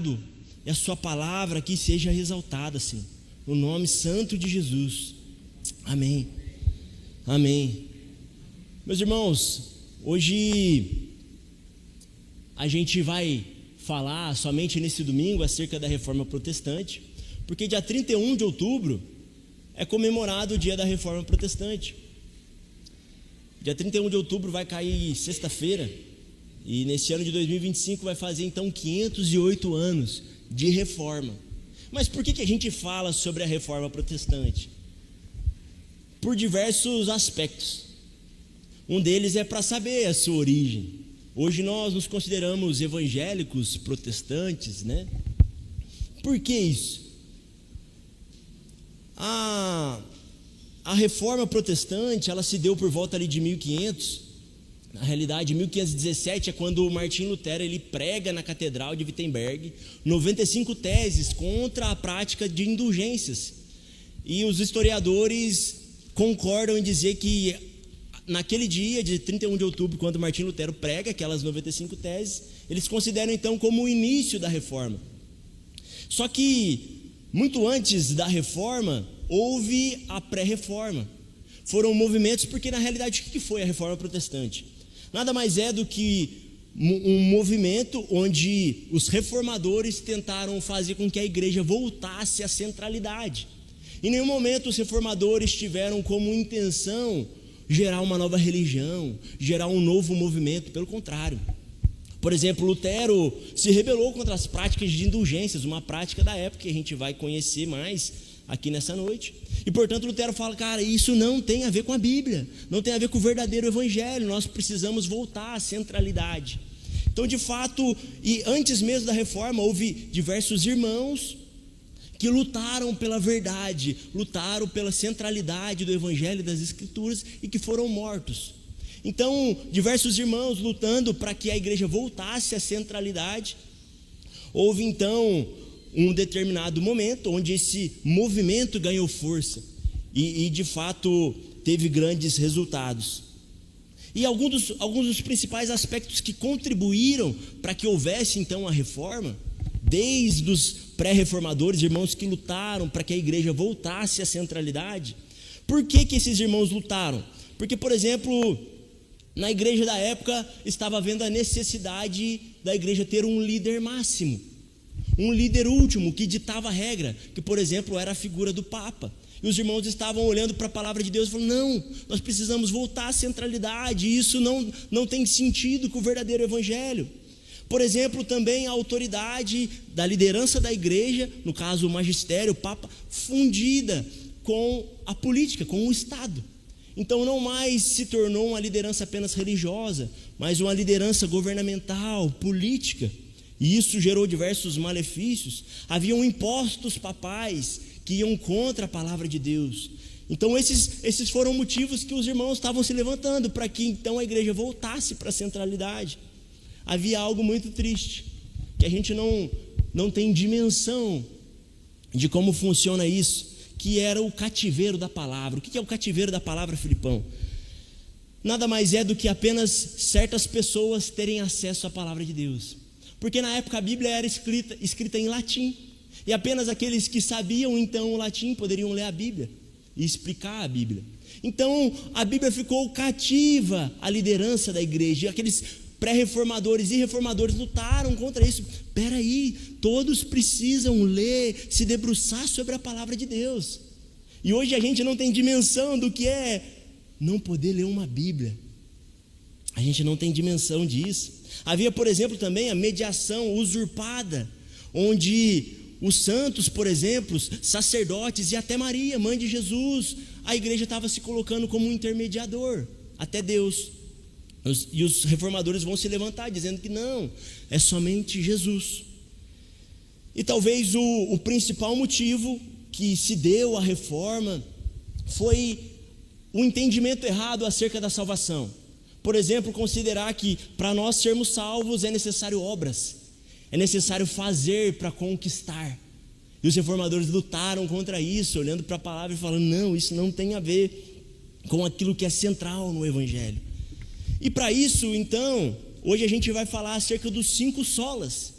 louvado e a sua palavra aqui seja exaltada, Senhor, no nome santo de Jesus. Amém. Amém. Meus irmãos, hoje a gente vai falar somente nesse domingo acerca da Reforma Protestante, porque dia 31 de outubro é comemorado o dia da Reforma Protestante. Dia 31 de outubro vai cair sexta-feira, e nesse ano de 2025 vai fazer então 508 anos de reforma. Mas por que a gente fala sobre a Reforma Protestante? Por diversos aspectos. Um deles é para saber a sua origem. Hoje nós nos consideramos evangélicos protestantes, né? Por que isso? A Reforma Protestante, ela se deu por volta ali de 1500. Na realidade, 1517 é quando Martim Lutero ele prega na Catedral de Wittenberg 95 teses contra a prática de indulgências. E os historiadores concordam em dizer que naquele dia de 31 de outubro, quando Martim Lutero prega aquelas 95 teses, eles consideram então como o início da Reforma. Só que muito antes da Reforma houve a pré-reforma. Foram movimentos, porque na realidade o que foi a Reforma Protestante? Nada mais é do que um movimento onde os reformadores tentaram fazer com que a igreja voltasse à centralidade. Em nenhum momento os reformadores tiveram como intenção gerar uma nova religião, gerar um novo movimento, pelo contrário. Por exemplo, Lutero se rebelou contra as práticas de indulgências, uma prática da época que a gente vai conhecer mais aqui nessa noite. E portanto Lutero fala, cara, isso não tem a ver com a Bíblia, não tem a ver com o verdadeiro evangelho, nós precisamos voltar à centralidade. Então de fato, e antes mesmo da reforma, houve diversos irmãos que lutaram pela verdade, lutaram pela centralidade do evangelho e das escrituras e que foram mortos. Então diversos irmãos lutando para que a igreja voltasse à centralidade. Houve então um determinado momento onde esse movimento ganhou força e de fato teve grandes resultados. E alguns dos principais aspectos que contribuíram para que houvesse então a reforma, desde os pré-reformadores, irmãos que lutaram para que a igreja voltasse à centralidade. Por que esses irmãos lutaram? Porque, por exemplo, na igreja da época estava havendo a necessidade da igreja ter um líder máximo, um líder último que ditava a regra, que por exemplo era a figura do Papa. E os irmãos estavam olhando para a palavra de Deus e falando, não, nós precisamos voltar à centralidade, isso não tem sentido com o verdadeiro evangelho. Por exemplo, também a autoridade da liderança da igreja, no caso o magistério, o Papa, fundida com a política, com o Estado. Então não mais se tornou uma liderança apenas religiosa, mas uma liderança governamental, política. E isso gerou diversos malefícios. Haviam impostos papais que iam contra a palavra de Deus. Então esses foram motivos que os irmãos estavam se levantando para que então a igreja voltasse para a centralidade. Havia algo muito triste, que a gente não tem dimensão de como funciona isso, que era o cativeiro da palavra. O que é o cativeiro da palavra, Filipão? Nada mais é do que apenas certas pessoas terem acesso à palavra de Deus. Porque na época a Bíblia era escrita em latim, e apenas aqueles que sabiam então o latim poderiam ler a Bíblia e explicar a Bíblia. Então a Bíblia ficou cativa à liderança da igreja, e aqueles pré-reformadores e reformadores lutaram contra isso. Espera aí, todos precisam ler, se debruçar sobre a palavra de Deus. E hoje a gente não tem dimensão do que é não poder ler uma Bíblia. A gente não tem dimensão disso. Havia, por exemplo, também a mediação usurpada, onde os santos, por exemplo, sacerdotes e até Maria, mãe de Jesus, a igreja estava se colocando como um intermediador até Deus. E os reformadores vão se levantar dizendo que não, é somente Jesus. E talvez o principal motivo que se deu à reforma foi o entendimento errado acerca da salvação. Por exemplo, considerar que para nós sermos salvos é necessário obras, é necessário fazer para conquistar. E os reformadores lutaram contra isso, olhando para a palavra e falando, não, isso não tem a ver com aquilo que é central no evangelho. E para isso, então, hoje a gente vai falar acerca dos 5 solas.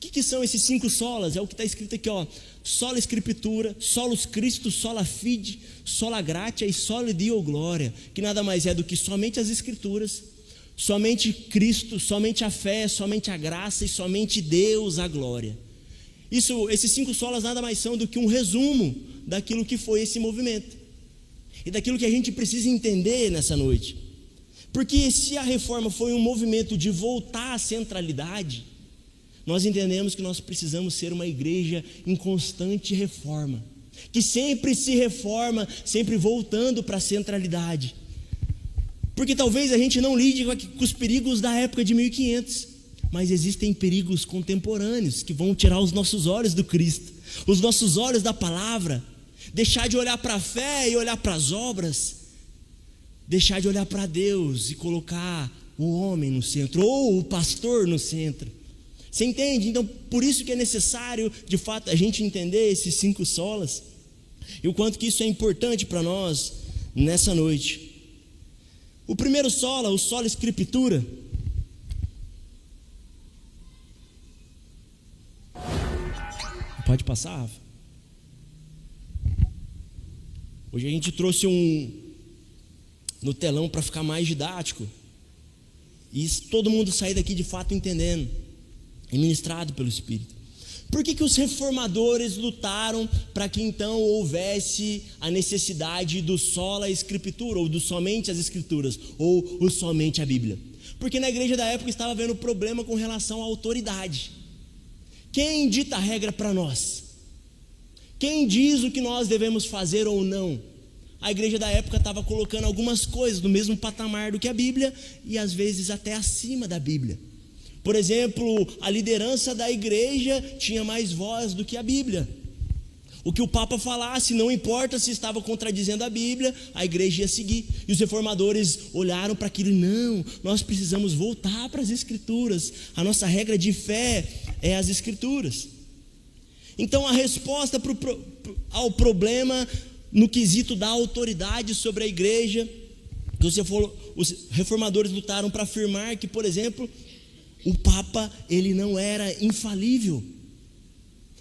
O que são esses 5 solas? É o que está escrito aqui, ó. Sola Escritura, solus Christus, sola fide, sola gratia e sola Deo gloria, que nada mais é do que somente as Escrituras, somente Cristo, somente a fé, somente a graça e somente Deus a glória. Esses 5 solas nada mais são do que um resumo daquilo que foi esse movimento e daquilo que a gente precisa entender nessa noite. Porque se a reforma foi um movimento de voltar à centralidade, nós entendemos que nós precisamos ser uma igreja em constante reforma, que sempre se reforma, sempre voltando para a centralidade. Porque talvez a gente não lide com os perigos da época de 1500, mas existem perigos contemporâneos que vão tirar os nossos olhos do Cristo, os nossos olhos da palavra, deixar de olhar para a fé e olhar para as obras, deixar de olhar para Deus e colocar o homem no centro, ou o pastor no centro. Você entende? Então, por isso que é necessário, de fato, a gente entender esses 5 solas, e o quanto que isso é importante para nós nessa noite. O primeiro sola, o sola Escritura, pode passar, Rafa? Hoje a gente trouxe no telão para ficar mais didático, e todo mundo sair daqui de fato entendendo, e ministrado pelo Espírito. Por que os reformadores lutaram para que então houvesse a necessidade do sola Escritura, ou do somente as Escrituras, ou o somente a Bíblia? Porque na igreja da época estava havendo problema com relação à autoridade. Quem dita a regra para nós? Quem diz o que nós devemos fazer ou não? A igreja da época estava colocando algumas coisas no mesmo patamar do que a Bíblia, e às vezes até acima da Bíblia. Por exemplo, a liderança da igreja tinha mais voz do que a Bíblia. O que o Papa falasse, não importa se estava contradizendo a Bíblia, a igreja ia seguir. E os reformadores olharam para aquilo: não, nós precisamos voltar para as Escrituras. A nossa regra de fé é as Escrituras. Então a resposta ao problema no quesito da autoridade sobre a igreja, os reformadores lutaram para afirmar que, por exemplo, o Papa, ele não era infalível.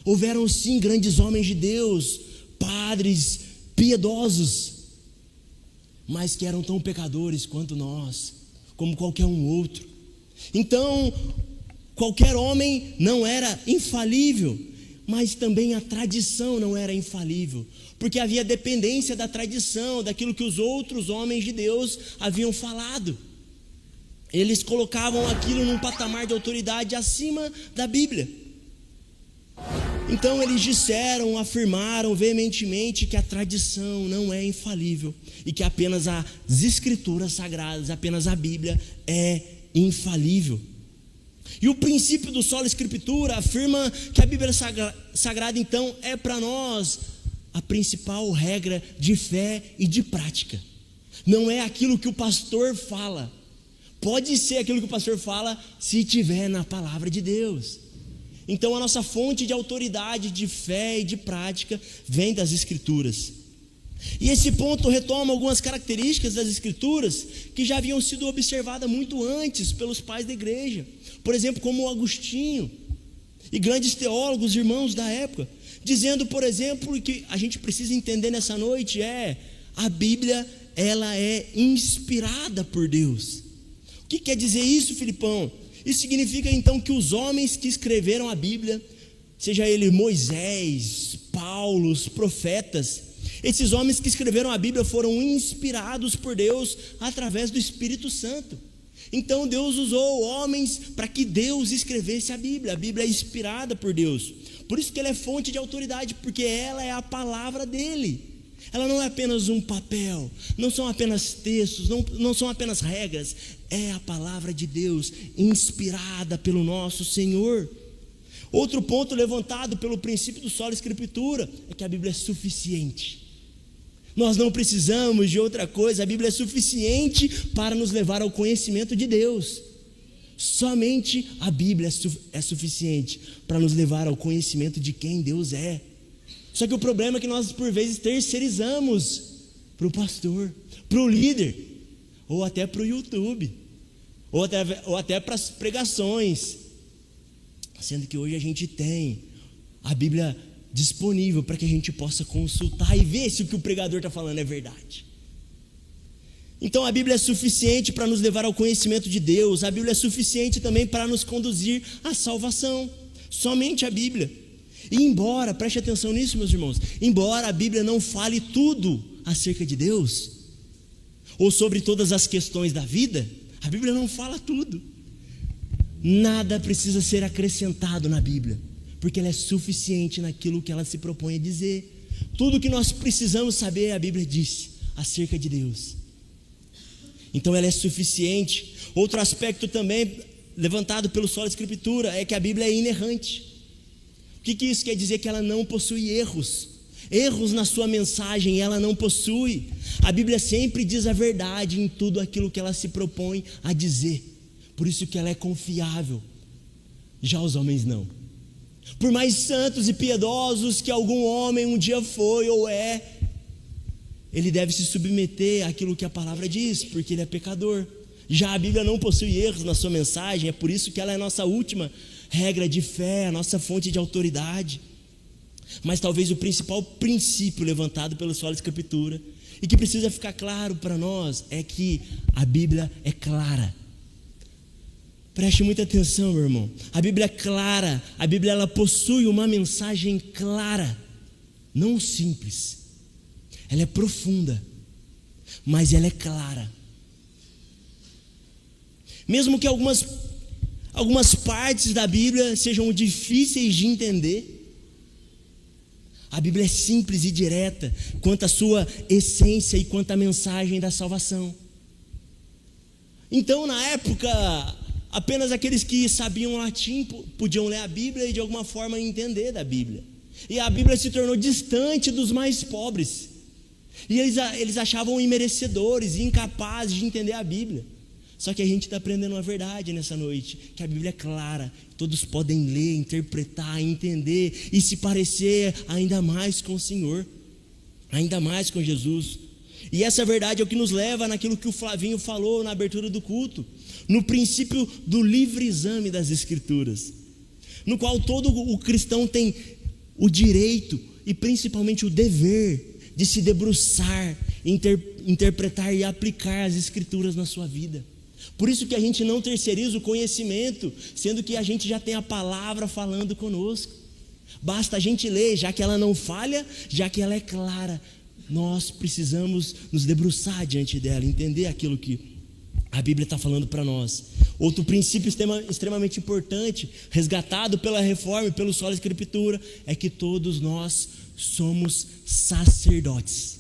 Houveram sim grandes homens de Deus, padres piedosos, mas que eram tão pecadores quanto nós, como qualquer um outro. Então, qualquer homem não era infalível, mas também a tradição não era infalível, porque havia dependência da tradição, daquilo que os outros homens de Deus haviam falado. Eles colocavam aquilo num patamar de autoridade acima da Bíblia. Então eles afirmaram veementemente que a tradição não é infalível e que apenas as Escrituras Sagradas, apenas a Bíblia é infalível. E o princípio do sola Escritura afirma que a Bíblia Sagrada então é para nós a principal regra de fé e de prática. Não é aquilo que o pastor fala. Pode ser aquilo que o pastor fala se tiver na palavra de Deus. Então a nossa fonte de autoridade, de fé e de prática vem das Escrituras. E esse ponto retoma algumas características das Escrituras que já haviam sido observadas muito antes pelos pais da igreja. Por exemplo, como Agostinho e grandes teólogos, irmãos da época, dizendo, por exemplo, que a gente precisa entender nessa noite a Bíblia, ela é inspirada por Deus. O que quer dizer isso, Filipão? Isso significa então que os homens que escreveram a Bíblia, seja ele Moisés, Paulo, os profetas, esses homens que escreveram a Bíblia foram inspirados por Deus através do Espírito Santo. Então Deus usou homens para que Deus escrevesse a Bíblia. A Bíblia é inspirada por Deus. Por isso que ela é fonte de autoridade, porque ela é a palavra dele. Ela não é apenas um papel, não são apenas textos, não são apenas regras. É a palavra de Deus, inspirada pelo nosso Senhor. Outro ponto levantado pelo princípio do sola Escritura é que a Bíblia é suficiente. Nós não precisamos de outra coisa, a Bíblia é suficiente para nos levar ao conhecimento de Deus. Somente a Bíblia é suficiente para nos levar ao conhecimento de quem Deus é. Só que o problema é que nós por vezes terceirizamos para o pastor, para o líder, ou até para o YouTube, ou até para as pregações. sendo que hoje a gente tem a Bíblia disponível para que a gente possa consultar e ver se o que o pregador está falando é verdade. Então a Bíblia é suficiente para nos levar ao conhecimento de Deus, a Bíblia é suficiente também para nos conduzir à salvação, somente a Bíblia. E embora, preste atenção nisso, meus irmãos, embora a Bíblia não fale tudo acerca de Deus, ou sobre todas as questões da vida, a Bíblia não fala tudo. Nada precisa ser acrescentado na Bíblia, porque ela é suficiente naquilo que ela se propõe a dizer. Tudo que nós precisamos saber, a Bíblia disse acerca de Deus. Então ela é suficiente. Outro aspecto também levantado pelo Solo Escritura é que a Bíblia é inerrante. O que isso quer dizer? Que ela não possui erros na sua mensagem, ela não possui. A Bíblia sempre diz a verdade em tudo aquilo que ela se propõe a dizer, por isso que ela é confiável. Já os homens não. Por mais santos e piedosos que algum homem um dia foi ou é, ele deve se submeter àquilo que a palavra diz, porque ele é pecador. Já a Bíblia não possui erros na sua mensagem, é por isso que ela é a nossa última regra de fé, a nossa fonte de autoridade. Mas talvez o principal princípio levantado pela Solo Escritura, e que precisa ficar claro para nós, é que a Bíblia é clara. Preste muita atenção, meu irmão. A Bíblia é clara, a Bíblia ela possui uma mensagem clara, não simples. Ela é profunda, mas ela é clara. Mesmo que algumas partes da Bíblia sejam difíceis de entender, a Bíblia é simples e direta quanto à sua essência e quanto à mensagem da salvação. Então, na época, apenas aqueles que sabiam latim podiam ler a Bíblia e de alguma forma entender da Bíblia. E a Bíblia se tornou distante dos mais pobres. E eles achavam imerecedores e incapazes de entender a Bíblia. Só que a gente está aprendendo a verdade nessa noite, que a Bíblia é clara, todos podem ler, interpretar, entender e se parecer ainda mais com o Senhor, ainda mais com Jesus. E essa verdade é o que nos leva naquilo que o Flavinho falou na abertura do culto, no princípio do livre exame das Escrituras, no qual todo o cristão tem o direito e principalmente o dever de se debruçar, interpretar e aplicar as Escrituras na sua vida. Por isso que a gente não terceiriza o conhecimento, sendo que a gente já tem a palavra falando conosco. Basta a gente ler, já que ela não falha, já que ela é clara. Nós precisamos nos debruçar diante dela, entender aquilo que a Bíblia está falando para nós. Outro princípio extremamente importante, resgatado pela Reforma e pelo Solo Escritura, é que todos nós somos sacerdotes.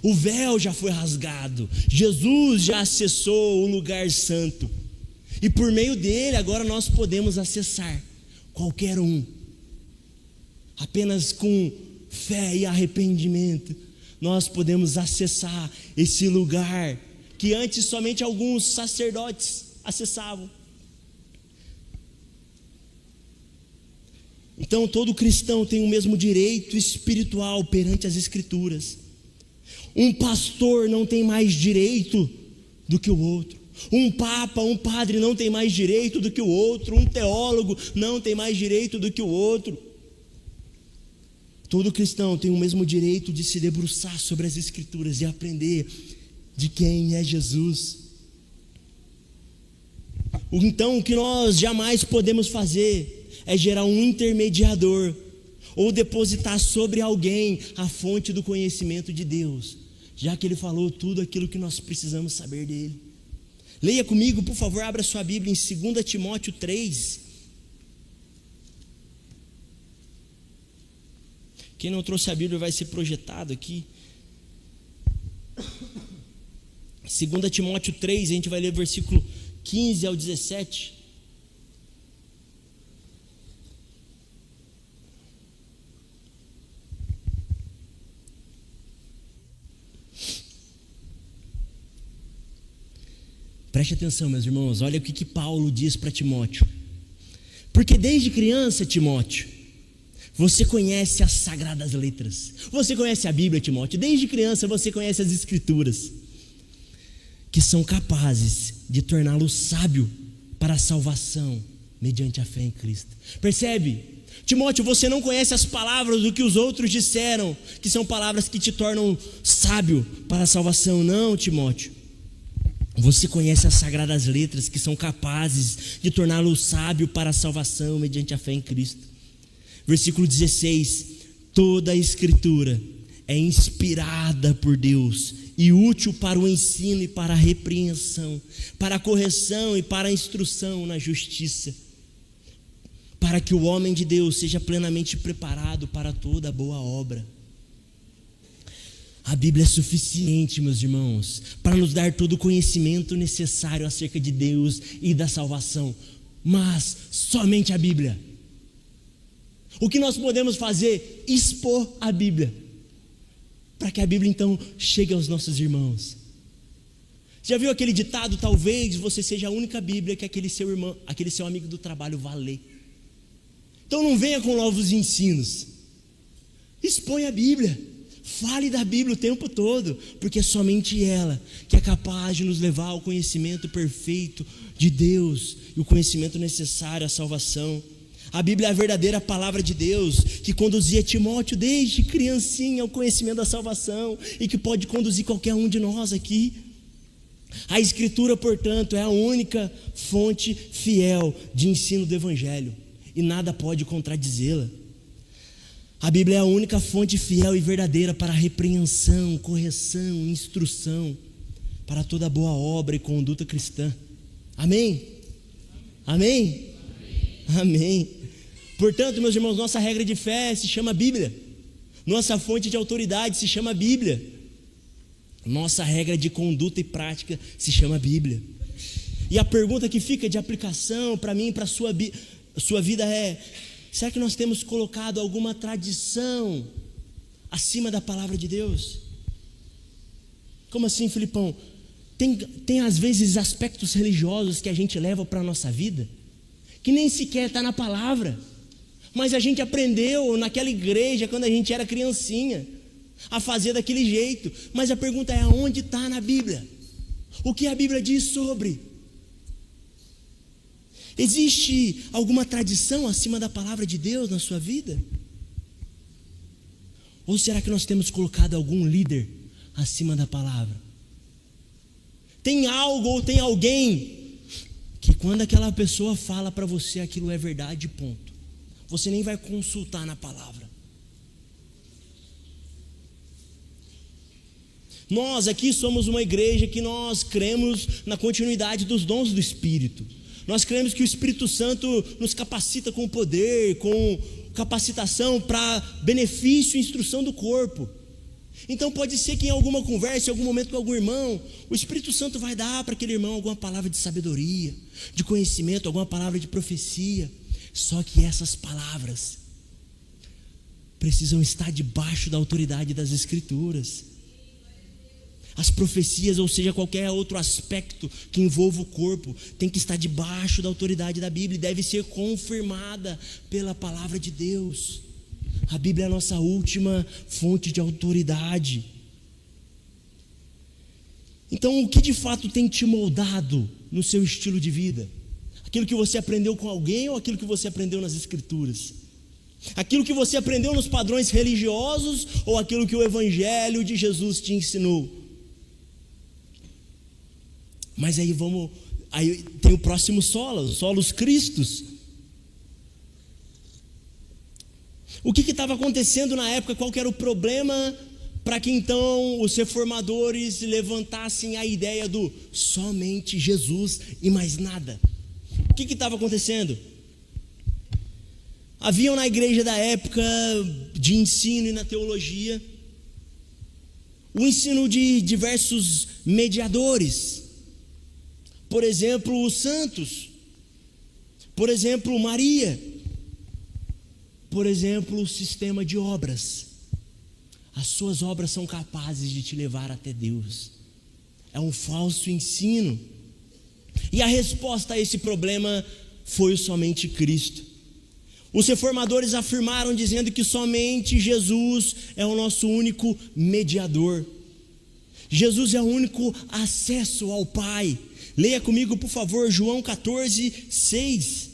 O véu já foi rasgado, Jesus já acessou o lugar santo, e por meio dele agora nós podemos acessar qualquer um, apenas com fé e arrependimento, nós podemos acessar esse lugar que antes somente alguns sacerdotes acessavam. Então todo cristão tem o mesmo direito espiritual perante as Escrituras. Um pastor não tem mais direito do que o outro. Um papa, um padre não tem mais direito do que o outro. Um teólogo não tem mais direito do que o outro. Todo cristão tem o mesmo direito de se debruçar sobre as Escrituras e aprender de quem é Jesus. Então, o que nós jamais podemos fazer é gerar um intermediador ou depositar sobre alguém a fonte do conhecimento de Deus, já que Ele falou tudo aquilo que nós precisamos saber dEle. Leia comigo, por favor, abra sua Bíblia em 2 Timóteo 3. Quem não trouxe a Bíblia vai ser projetado aqui. 2 Timóteo 3, a gente vai ler versículo 15 ao 17. Preste atenção, meus irmãos, olha o que Paulo diz para Timóteo. Porque desde criança, Timóteo, você conhece as sagradas letras, você conhece a Bíblia, Timóteo, desde criança você conhece as Escrituras, que são capazes de torná-lo sábio para a salvação mediante a fé em Cristo. Percebe? Timóteo, você não conhece as palavras do que os outros disseram, que são palavras que te tornam sábio para a salvação. Não, Timóteo. Você conhece as sagradas letras que são capazes de torná-lo sábio para a salvação mediante a fé em Cristo. Versículo 16: toda a escritura é inspirada por Deus e útil para o ensino e para a repreensão, para a correção e para a instrução na justiça, para que o homem de Deus seja plenamente preparado para toda boa obra. A Bíblia é suficiente, meus irmãos, para nos dar todo o conhecimento necessário acerca de Deus e da salvação, mas somente a Bíblia. O que nós podemos fazer? Expor a Bíblia, para que a Bíblia então chegue aos nossos irmãos. Já viu aquele ditado? Talvez você seja a única Bíblia que aquele seu irmão, aquele seu amigo do trabalho vá ler. Então não venha com novos ensinos, expõe a Bíblia, fale da Bíblia o tempo todo, porque é somente ela que é capaz de nos levar ao conhecimento perfeito de Deus e o conhecimento necessário à salvação. A Bíblia é a verdadeira palavra de Deus, que conduzia Timóteo desde criancinha ao conhecimento da salvação e que pode conduzir qualquer um de nós aqui. A Escritura, portanto, é a única fonte fiel de ensino do Evangelho e nada pode contradizê-la. A Bíblia é a única fonte fiel e verdadeira para repreensão, correção, instrução, para toda boa obra e conduta cristã. Amém? Amém? Amém. Portanto, meus irmãos, nossa regra de fé se chama Bíblia. Nossa fonte de autoridade se chama Bíblia. Nossa regra de conduta e prática se chama Bíblia. E a pergunta que fica de aplicação para mim e para a sua vida é: será que nós temos colocado alguma tradição acima da palavra de Deus? Como assim, Filipão? Tem às vezes aspectos religiosos que a gente leva para a nossa vida, que nem sequer está na palavra, mas a gente aprendeu naquela igreja quando a gente era criancinha a fazer daquele jeito. Mas a pergunta é: aonde está na Bíblia? O que a Bíblia diz sobre? Existe alguma tradição acima da palavra de Deus na sua vida? Ou será que nós temos colocado algum líder acima da palavra? Tem algo ou tem alguém que quando aquela pessoa fala para você aquilo é verdade, ponto. Você nem vai consultar na palavra. Nós aqui somos uma igreja que nós cremos na continuidade dos dons do Espírito. Nós cremos que o Espírito Santo nos capacita com poder, com capacitação para benefício e instrução do corpo. Então pode ser que em alguma conversa, em algum momento com algum irmão, o Espírito Santo vai dar para aquele irmão alguma palavra de sabedoria, de conhecimento, alguma palavra de profecia. Só que essas palavras precisam estar debaixo da autoridade das Escrituras. As profecias, ou seja, qualquer outro aspecto que envolva o corpo, tem que estar debaixo da autoridade da Bíblia e deve ser confirmada pela palavra de Deus. A Bíblia é a nossa última fonte de autoridade. Então, o que de fato tem te moldado no seu estilo de vida? Aquilo que você aprendeu com alguém ou aquilo que você aprendeu nas Escrituras? Aquilo que você aprendeu nos padrões religiosos ou aquilo que o Evangelho de Jesus te ensinou? Mas aí tem o próximo solo, os solos cristos. O que estava acontecendo na época? Qual que era o problema para que então os reformadores levantassem a ideia do somente Jesus e mais nada? O que estava acontecendo? Haviam na igreja da época de ensino e na teologia o ensino de diversos mediadores. Por exemplo, os santos. Por exemplo, Maria. Por exemplo, o sistema de obras. As suas obras são capazes de te levar até Deus. É um falso ensino. E a resposta a esse problema foi somente Cristo. Os reformadores afirmaram dizendo que somente Jesus é o nosso único mediador. Jesus é o único acesso ao Pai. Leia comigo, por favor, João 14, 6.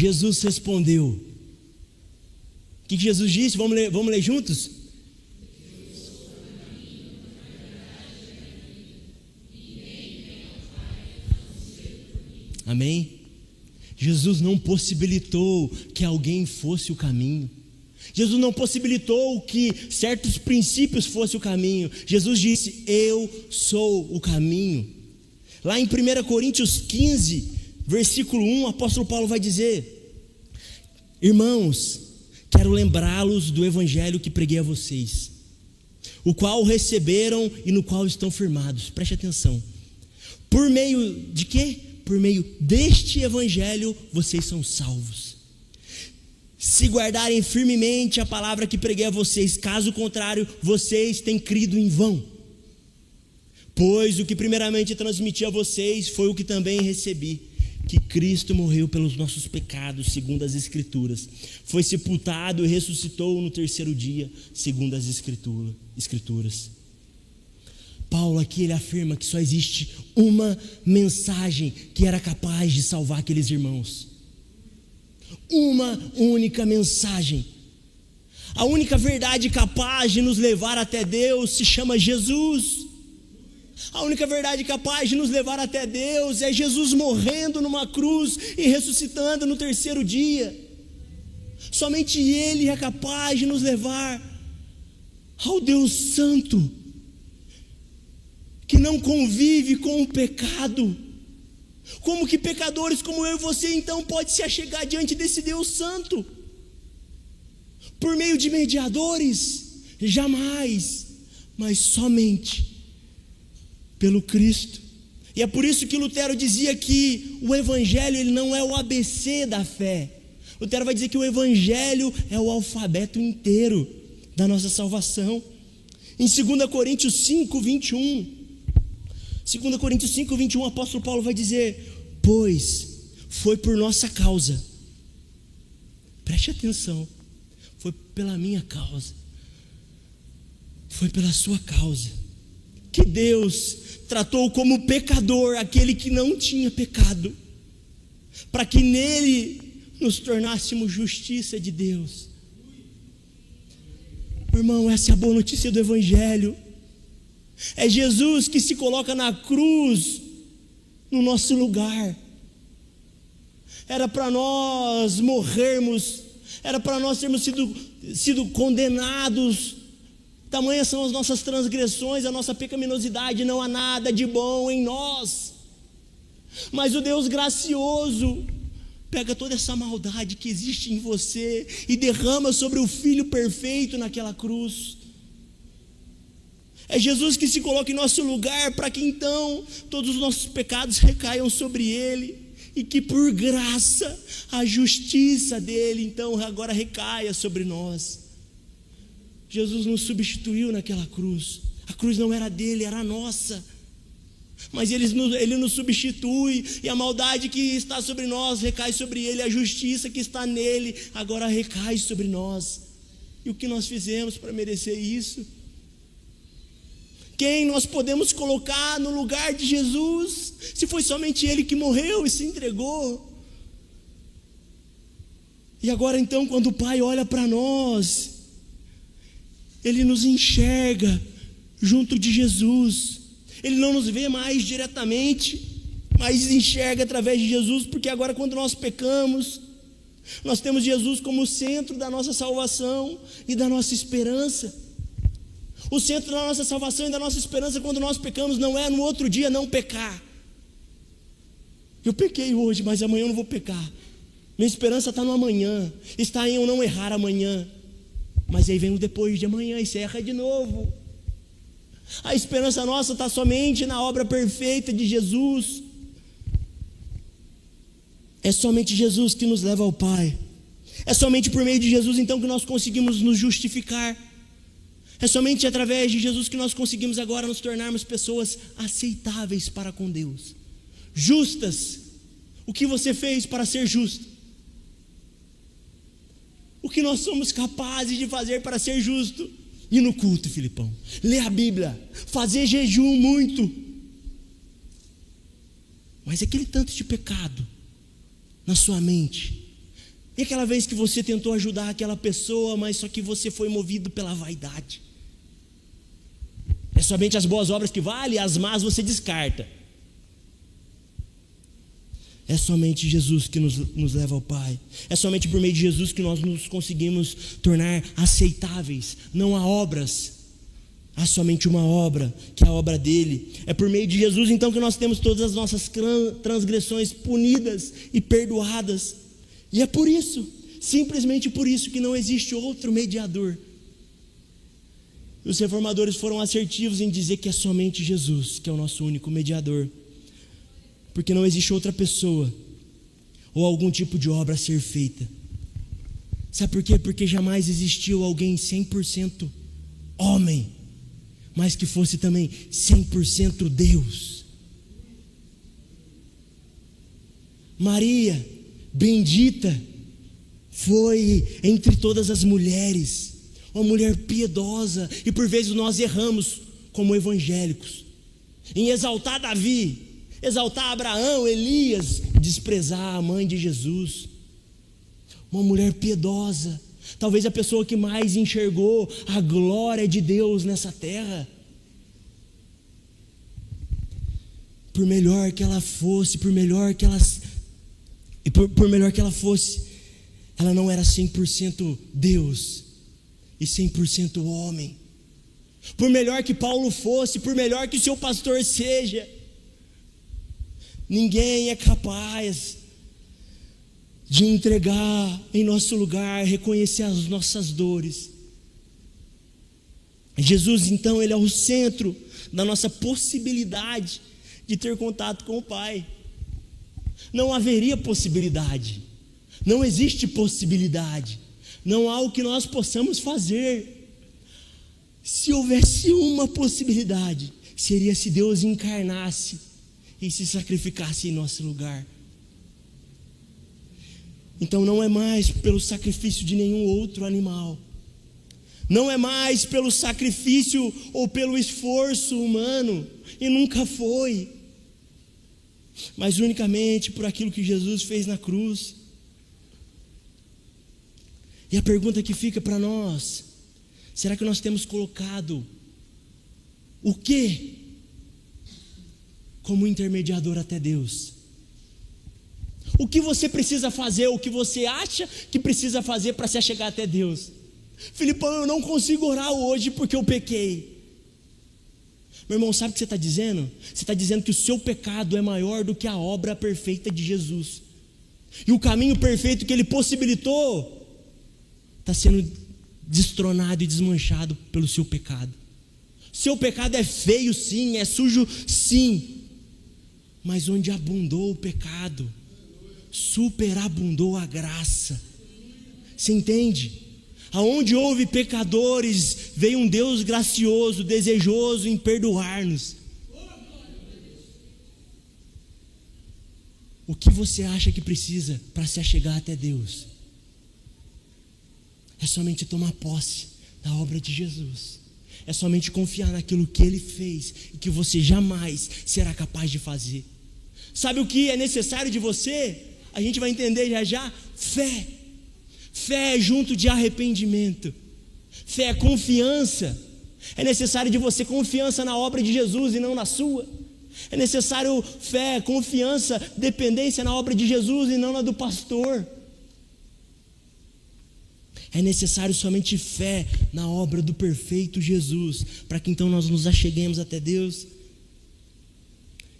Jesus respondeu. O que Jesus disse? Vamos ler juntos? Amém? Jesus não possibilitou que alguém fosse o caminho. Jesus não possibilitou que certos princípios fossem o caminho. Jesus disse: eu sou o caminho. Lá em 1 Coríntios 15, versículo 1, o apóstolo Paulo vai dizer: irmãos, quero lembrá-los do evangelho que preguei a vocês, o qual receberam e no qual estão firmados. Preste atenção. Por meio de quê? Por meio deste evangelho vocês são salvos, se guardarem firmemente a palavra que preguei a vocês. Caso contrário, vocês têm crido em vão. Pois o que primeiramente transmiti a vocês foi o que também recebi, que Cristo morreu pelos nossos pecados, segundo as Escrituras, foi sepultado e ressuscitou no terceiro dia, segundo as Escrituras. Paulo aqui ele afirma que só existe uma mensagem que era capaz de salvar aqueles irmãos. Uma única mensagem. A única verdade capaz de nos levar até Deus se chama Jesus. A única verdade capaz de nos levar até Deus é Jesus morrendo numa cruz e ressuscitando no terceiro dia. Somente Ele é capaz de nos levar ao Deus Santo, que não convive com o pecado. Como que pecadores como eu e você então pode se achegar diante desse Deus Santo? Por meio de mediadores? Jamais, mas somente pelo Cristo. E é por isso que Lutero dizia que o Evangelho ele não é o ABC da fé. Lutero vai dizer que o Evangelho é o alfabeto inteiro da nossa salvação. Em 2 Coríntios 5, 21, 2 Coríntios 5, 21, o apóstolo Paulo vai dizer: pois foi por nossa causa, preste atenção, foi pela minha causa, foi pela sua causa, que Deus tratou como pecador aquele que não tinha pecado, para que nele nos tornássemos justiça de Deus. Meu irmão, essa é a boa notícia do Evangelho. É Jesus que se coloca na cruz no nosso lugar. Era para nós morrermos, era para nós termos sido condenados. Tamanhas são as nossas transgressões, a nossa pecaminosidade, não há nada de bom em nós. Mas o Deus gracioso pega toda essa maldade que existe em você e derrama sobre o Filho perfeito naquela cruz. É Jesus que se coloca em nosso lugar para que então todos os nossos pecados recaiam sobre Ele e que por graça a justiça dEle então agora recaia sobre nós. Jesus nos substituiu naquela cruz. A cruz não era dele, era nossa. Mas ele nos substitui e a maldade que está sobre nós recai sobre Ele. A justiça que está nele agora recai sobre nós. E o que nós fizemos para merecer isso? Quem nós podemos colocar no lugar de Jesus, se foi somente Ele que morreu e se entregou? E agora então, quando o Pai olha para nós, Ele nos enxerga junto de Jesus. Ele não nos vê mais diretamente, mas enxerga através de Jesus, porque agora quando nós pecamos, nós temos Jesus como centro da nossa salvação e da nossa esperança. O centro da nossa salvação e da nossa esperança quando nós pecamos não é no outro dia não pecar. Eu pequei hoje, mas amanhã eu não vou pecar. Minha esperança está no amanhã, está em eu não errar amanhã. Mas aí vem o depois de amanhã e você erra de novo. A esperança nossa está somente na obra perfeita de Jesus. É somente Jesus que nos leva ao Pai. É somente por meio de Jesus então que nós conseguimos nos justificar. É somente através de Jesus que nós conseguimos agora nos tornarmos pessoas aceitáveis para com Deus. Justas. O que você fez para ser justo? O que nós somos capazes de fazer para ser justo? Ir no culto, Filipão, ler a Bíblia, fazer jejum muito. Mas aquele tanto de pecado na sua mente, E aquela vez que você tentou ajudar aquela pessoa, mas só que você foi movido pela vaidade? É somente as boas obras que valem, as más você descarta. É somente Jesus que nos leva ao Pai. É somente por meio de Jesus que nós nos conseguimos tornar aceitáveis. Não há obras, há somente uma obra, que é a obra dele. É por meio de Jesus então que nós temos todas as nossas transgressões punidas e perdoadas. E é por isso, simplesmente por isso, que não existe outro mediador. E os reformadores foram assertivos em dizer que é somente Jesus que é o nosso único mediador, porque não existe outra pessoa ou algum tipo de obra a ser feita. Sabe por quê? Porque jamais existiu alguém 100% homem, mas que fosse também 100% Deus. Maria, bendita, foi entre todas as mulheres uma mulher piedosa, e por vezes nós erramos como evangélicos em exaltar Davi, exaltar Abraão, Elias, desprezar a mãe de Jesus. Uma mulher piedosa, talvez a pessoa que mais enxergou a glória de Deus nessa terra. Por melhor que ela fosse, por melhor que ela fosse, ela não era 100% Deus e 100% homem. Por melhor que Paulo fosse, por melhor que o seu pastor seja, ninguém é capaz de entregar em nosso lugar, reconhecer as nossas dores. Jesus, então, ele é o centro da nossa possibilidade de ter contato com o Pai. Não haveria possibilidade, não existe possibilidade, não há o que nós possamos fazer. Se houvesse uma possibilidade, seria se Deus encarnasse e se sacrificasse em nosso lugar. Então não é mais pelo sacrifício de nenhum outro animal, não é mais pelo sacrifício ou pelo esforço humano, e nunca foi, mas unicamente por aquilo que Jesus fez na cruz. E a pergunta que fica para nós: será que nós temos colocado o quê como intermediador até Deus? O que você precisa fazer, o que você acha que precisa fazer para se achegar até Deus? Filipão, eu não consigo orar hoje porque eu pequei. Meu irmão, sabe o que você está dizendo? Você está dizendo que o seu pecado é maior do que a obra perfeita de Jesus, e o caminho perfeito que Ele possibilitou está sendo destronado e desmanchado pelo seu pecado. Seu pecado é feio sim, é sujo sim, mas onde abundou o pecado, superabundou a graça. Você entende? Aonde houve pecadores, veio um Deus gracioso, desejoso em perdoar-nos. O que você acha que precisa para se achegar até Deus? É somente tomar posse da obra de Jesus. É somente confiar naquilo que Ele fez e que você jamais será capaz de fazer. Sabe o que é necessário de você? A gente vai entender já já. Fé. Fé é junto de arrependimento. Fé é confiança. É necessário de você confiança na obra de Jesus e não na sua. É necessário fé, confiança, dependência na obra de Jesus e não na do pastor. É necessário somente fé na obra do perfeito Jesus, para que então nós nos acheguemos até Deus.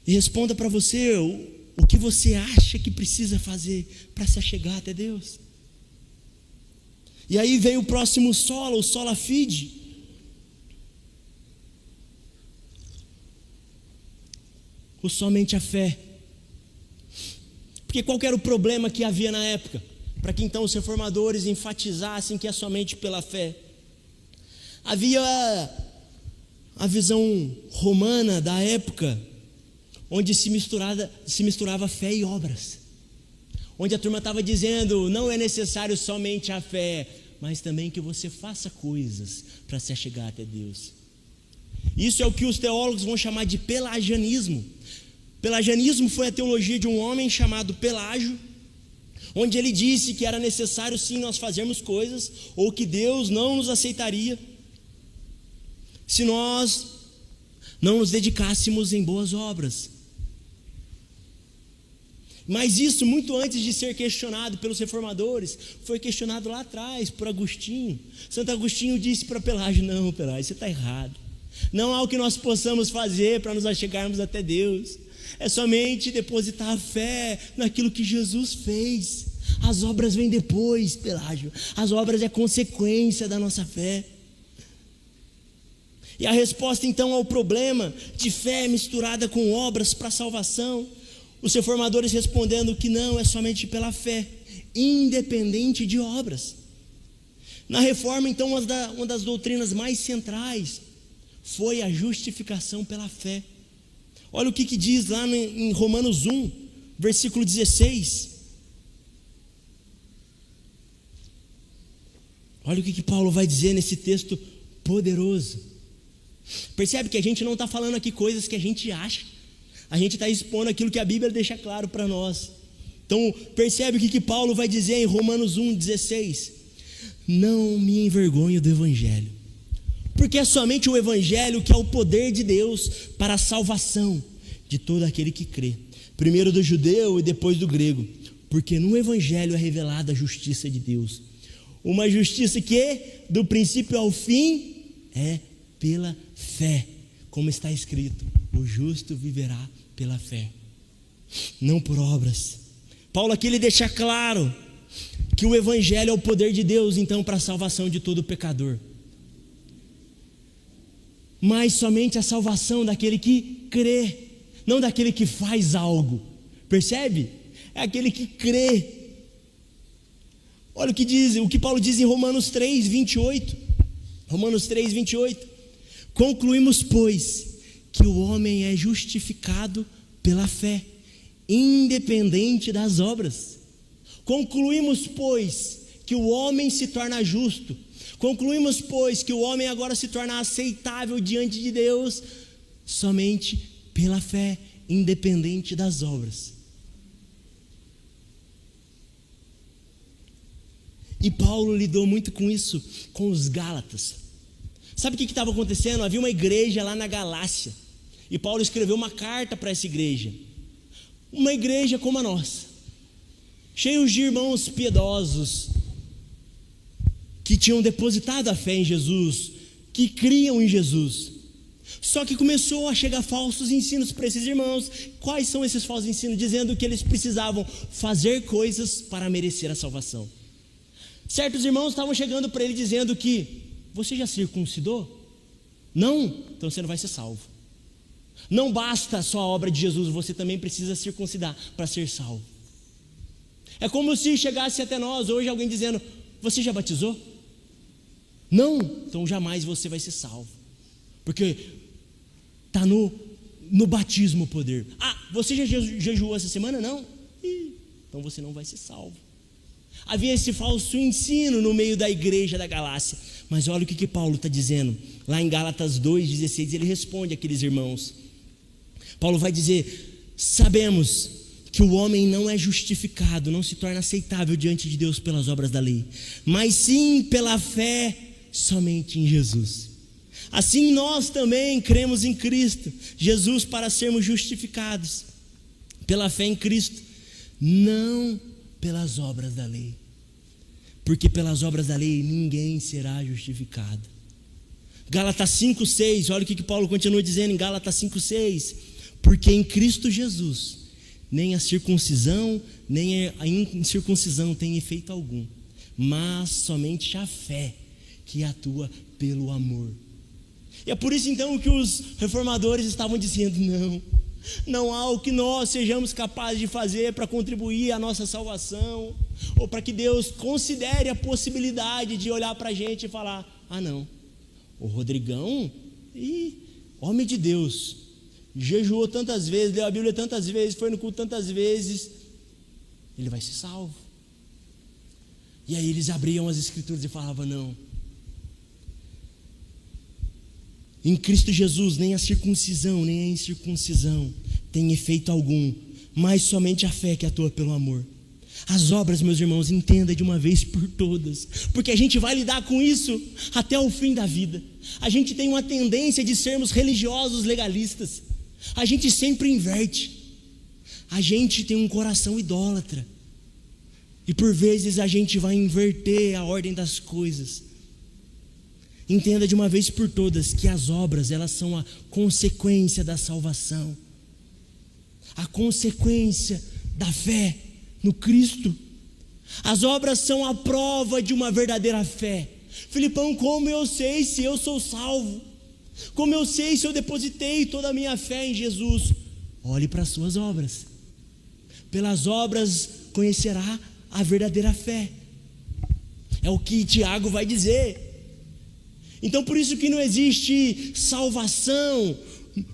E responda para você, o que você acha que precisa fazer para se achegar até Deus? E aí veio o próximo sola, o sola fide. O somente a fé. Porque qual que era o problema que havia na época? Para que então os reformadores enfatizassem que é somente pela fé. Havia a visão romana da época, onde se misturava fé e obras. Onde a turma estava dizendo, não é necessário somente a fé, mas também que você faça coisas para se achegar até Deus. Isso é o que os teólogos vão chamar de pelagianismo. Pelagianismo foi a teologia de um homem chamado Pelágio, onde ele disse que era necessário sim nós fazermos coisas, ou que Deus não nos aceitaria se nós não nos dedicássemos em boas obras. Mas isso, muito antes de ser questionado pelos reformadores, foi questionado lá atrás por Agostinho. Santo Agostinho disse para Pelágio: não, Pelágio, você está errado. Não há o que nós possamos fazer para nos achegarmos até Deus. É somente depositar a fé naquilo que Jesus fez. As obras vêm depois, Pelágio. As obras é consequência da nossa fé. E a resposta então ao problema de fé misturada com obras para a salvação, os reformadores respondendo que não, é somente pela fé, independente de obras. Na reforma então uma das doutrinas mais centrais foi a justificação pela fé. Olha o que diz lá em Romanos 1, versículo 16. Olha o que Paulo vai dizer nesse texto poderoso. Percebe que a gente não está falando aqui coisas que a gente acha. A gente está expondo aquilo que a Bíblia deixa claro para nós. Então percebe o que Paulo vai dizer em Romanos 1,16. Não me envergonho do Evangelho, porque é somente o Evangelho que é o poder de Deus para a salvação de todo aquele que crê, primeiro do judeu e depois do grego, porque no Evangelho é revelada a justiça de Deus, uma justiça que do princípio ao fim é pela fé, como está escrito: o justo viverá pela fé, não por obras. Paulo aqui ele deixa claro que o Evangelho é o poder de Deus então para a salvação de todo pecador, mas somente a salvação daquele que crê, não daquele que faz algo. Percebe? É aquele que crê. Olha o que Paulo diz em Romanos 3:28. Romanos 3:28. Concluímos, pois, que o homem é justificado pela fé, independente das obras. Concluímos, pois, que o homem se torna justo. Concluímos, pois, que o homem agora se torna aceitável diante de Deus somente pela fé, independente das obras. E Paulo lidou muito com isso, com os Gálatas. Sabe o que estava acontecendo? Havia uma igreja lá na Galácia, e Paulo escreveu uma carta para essa igreja, uma igreja como a nossa, cheios de irmãos piedosos, que tinham depositado a fé em Jesus, que criam em Jesus. Só que começou a chegar falsos ensinos para esses irmãos. Quais são esses falsos ensinos? Dizendo que eles precisavam fazer coisas para merecer a salvação. Certos irmãos estavam chegando para ele dizendo que: você já circuncidou? Não? Então você não vai ser salvo. Não basta a sua obra de Jesus, você também precisa circuncidar para ser salvo. É como se chegasse até nós hoje alguém dizendo: você já batizou? Não? Então jamais você vai ser salvo, porque está no batismo o poder. Ah, você já jejuou essa semana? Não? Então você não vai ser salvo. Havia esse falso ensino no meio da igreja da Galácia. Mas olha o que Paulo está dizendo lá em Gálatas 2,16. Ele responde àqueles irmãos. Paulo vai dizer: sabemos que o homem não é justificado, não se torna aceitável diante de Deus pelas obras da lei, mas sim pela fé somente em Jesus. Assim nós também cremos em Cristo Jesus para sermos justificados pela fé em Cristo, não pelas obras da lei, porque pelas obras da lei ninguém será justificado. Gálatas 5,6, olha o que Paulo continua dizendo em Gálatas 5,6: porque em Cristo Jesus nem a circuncisão nem a incircuncisão tem efeito algum, mas somente a fé que atua pelo amor. E é por isso então que os reformadores estavam dizendo: não há o que nós sejamos capazes de fazer para contribuir à nossa salvação, ou para que Deus considere a possibilidade de olhar para a gente e falar: ah não, o Rodrigão, homem de Deus, jejuou tantas vezes, leu a Bíblia tantas vezes, foi no culto tantas vezes, ele vai ser salvo. E aí eles abriam as escrituras e falavam: não, em Cristo Jesus nem a circuncisão nem a incircuncisão tem efeito algum, mas somente a fé que atua pelo amor. As obras, meus irmãos, entenda de uma vez por todas, porque a gente vai lidar com isso até o fim da vida. A gente tem uma tendência de sermos religiosos legalistas. A gente sempre inverte. A gente tem um coração idólatra. E por vezes a gente vai inverter a ordem das coisas. Entenda de uma vez por todas que as obras, elas são a consequência da salvação. A consequência da fé no Cristo. As obras são a prova de uma verdadeira fé. Filipão, como eu sei se eu sou salvo? Como eu sei se eu depositei toda a minha fé em Jesus? Olhe para as suas obras. Pelas obras conhecerá a verdadeira fé. É o que Tiago vai dizer. Então por isso que não existe salvação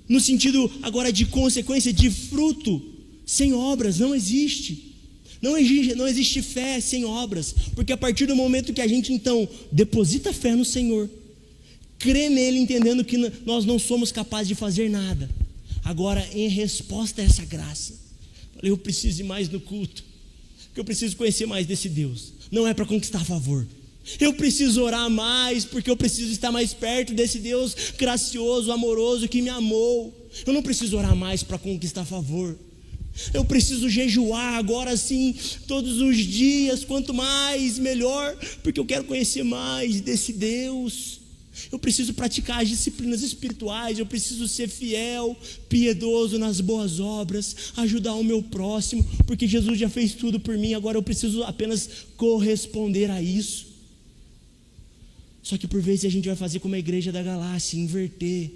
no sentido agora de consequência, de fruto, sem obras. Não existe. Não existe fé sem obras, porque a partir do momento que a gente então deposita fé no Senhor, crê nele, entendendo que nós não somos capazes de fazer nada, agora em resposta a essa graça, eu preciso ir mais no culto, porque eu preciso conhecer mais desse Deus. Não é para conquistar favor. Eu preciso orar mais, porque eu preciso estar mais perto desse Deus gracioso, amoroso, que me amou. Eu não preciso orar mais para conquistar favor. Eu preciso jejuar agora sim, todos os dias, quanto mais, melhor, porque eu quero conhecer mais desse Deus. Eu preciso praticar as disciplinas espirituais, eu preciso ser fiel, piedoso nas boas obras, ajudar o meu próximo, porque Jesus já fez tudo por mim, agora eu preciso apenas corresponder a isso. Só que por vezes a gente vai fazer como a igreja da Galácia, inverter,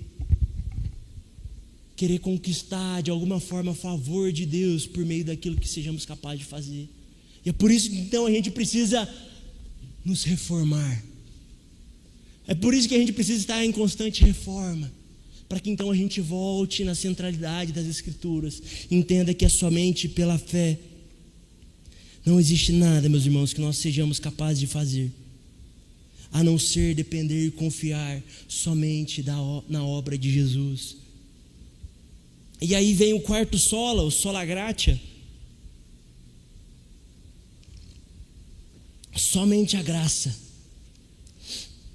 querer conquistar de alguma forma a favor de Deus por meio daquilo que sejamos capazes de fazer. E é por isso que então a gente precisa nos reformar. É por isso que a gente precisa estar em constante reforma, para que então a gente volte na centralidade das Escrituras, entenda que é somente pela fé. Não existe nada, meus irmãos, que nós sejamos capazes de fazer, a não ser depender e confiar somente na obra de Jesus. E aí vem o quarto sola, o sola gratia. Somente a graça.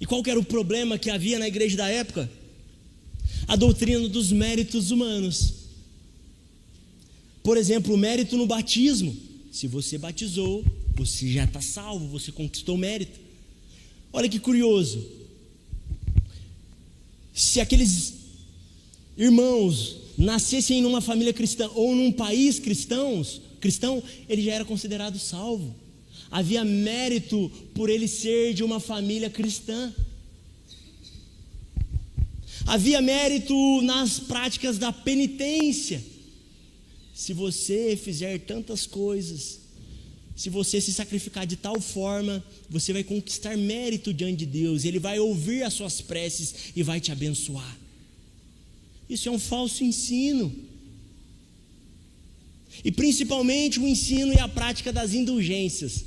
E qual que era o problema que havia na igreja da época? A doutrina dos méritos humanos. Por exemplo, o mérito no batismo. Se você batizou, você já está salvo, você conquistou o mérito. Olha que curioso. Se aqueles irmãos nascessem numa família cristã ou num país cristão, ele já era considerado salvo. Havia mérito por ele ser de uma família cristã. Havia mérito nas práticas da penitência. Se você fizer tantas coisas, se você se sacrificar de tal forma, você vai conquistar mérito diante de Deus. Ele vai ouvir as suas preces e vai te abençoar. Isso é um falso ensino. E principalmente o ensino e a prática das indulgências,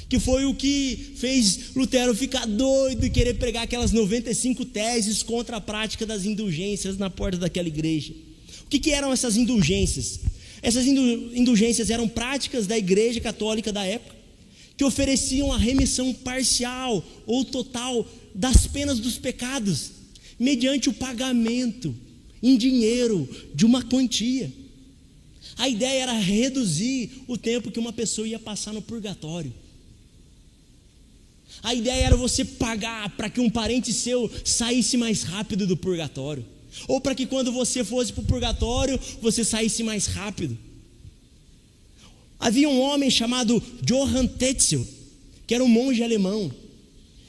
que foi o que fez Lutero ficar doido e querer pregar aquelas 95 teses contra a prática das indulgências na porta daquela igreja. O que eram essas indulgências? Essas indulgências eram práticas da igreja católica da época, que ofereciam a remissão parcial ou total das penas dos pecados, mediante o pagamento em dinheiro de uma quantia. A ideia era reduzir o tempo que uma pessoa ia passar no purgatório. A ideia era você pagar para que um parente seu saísse mais rápido do purgatório, ou para que quando você fosse para o purgatório, você saísse mais rápido. Havia um homem chamado Johann Tetzel, que era um monge alemão.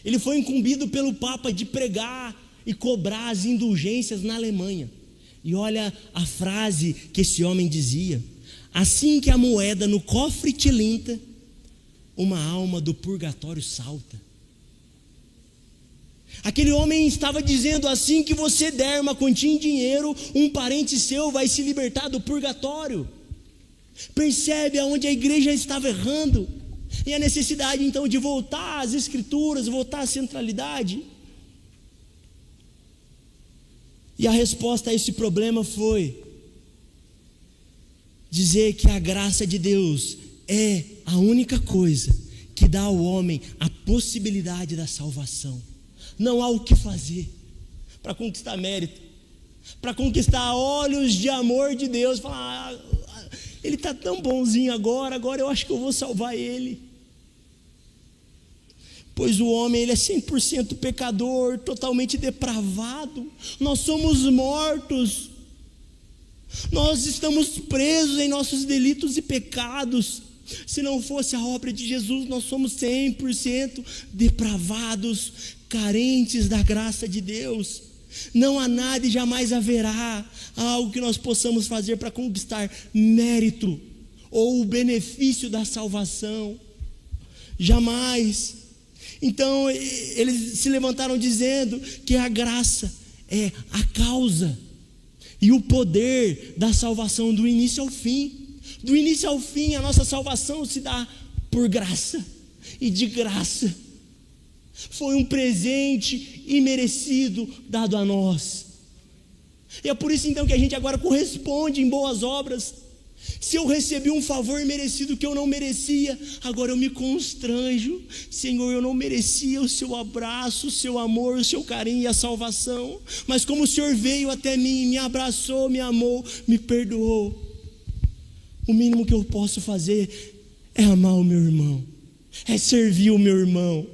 Ele foi incumbido pelo Papa de pregar e cobrar as indulgências na Alemanha. E olha a frase que esse homem dizia: assim que a moeda no cofre tilinta, uma alma do purgatório salta. Aquele homem estava dizendo: assim que você der uma quantia em dinheiro, um parente seu vai se libertar do purgatório. Percebe aonde a igreja estava errando, e a necessidade então de voltar às Escrituras, voltar à centralidade. E a resposta a esse problema foi dizer que a graça de Deus é a única coisa que dá ao homem a possibilidade da salvação. Não há o que fazer para conquistar mérito, para conquistar olhos de amor de Deus. Falar, ele está tão bonzinho agora eu acho que eu vou salvar ele. Pois o homem, ele é 100% pecador, totalmente depravado. Nós somos mortos. Nós estamos presos em nossos delitos e pecados. Se não fosse a obra de Jesus, nós somos 100% depravados, carentes da graça de Deus. Não há nada e jamais haverá algo que nós possamos fazer para conquistar mérito ou o benefício da salvação. Jamais. Então eles se levantaram dizendo que a graça é a causa e o poder da salvação do início ao fim. Do início ao fim, a nossa salvação se dá por graça e de graça. Foi um presente imerecido dado a nós. E é por isso então que a gente agora corresponde em boas obras. Se eu recebi um favor merecido que eu não merecia, agora eu me constranjo. Senhor, eu não merecia o seu abraço, o seu amor, o seu carinho e a salvação. Mas como o Senhor veio até mim, me abraçou, me amou, me perdoou. O mínimo que eu posso fazer é amar o meu irmão, é servir o meu irmão,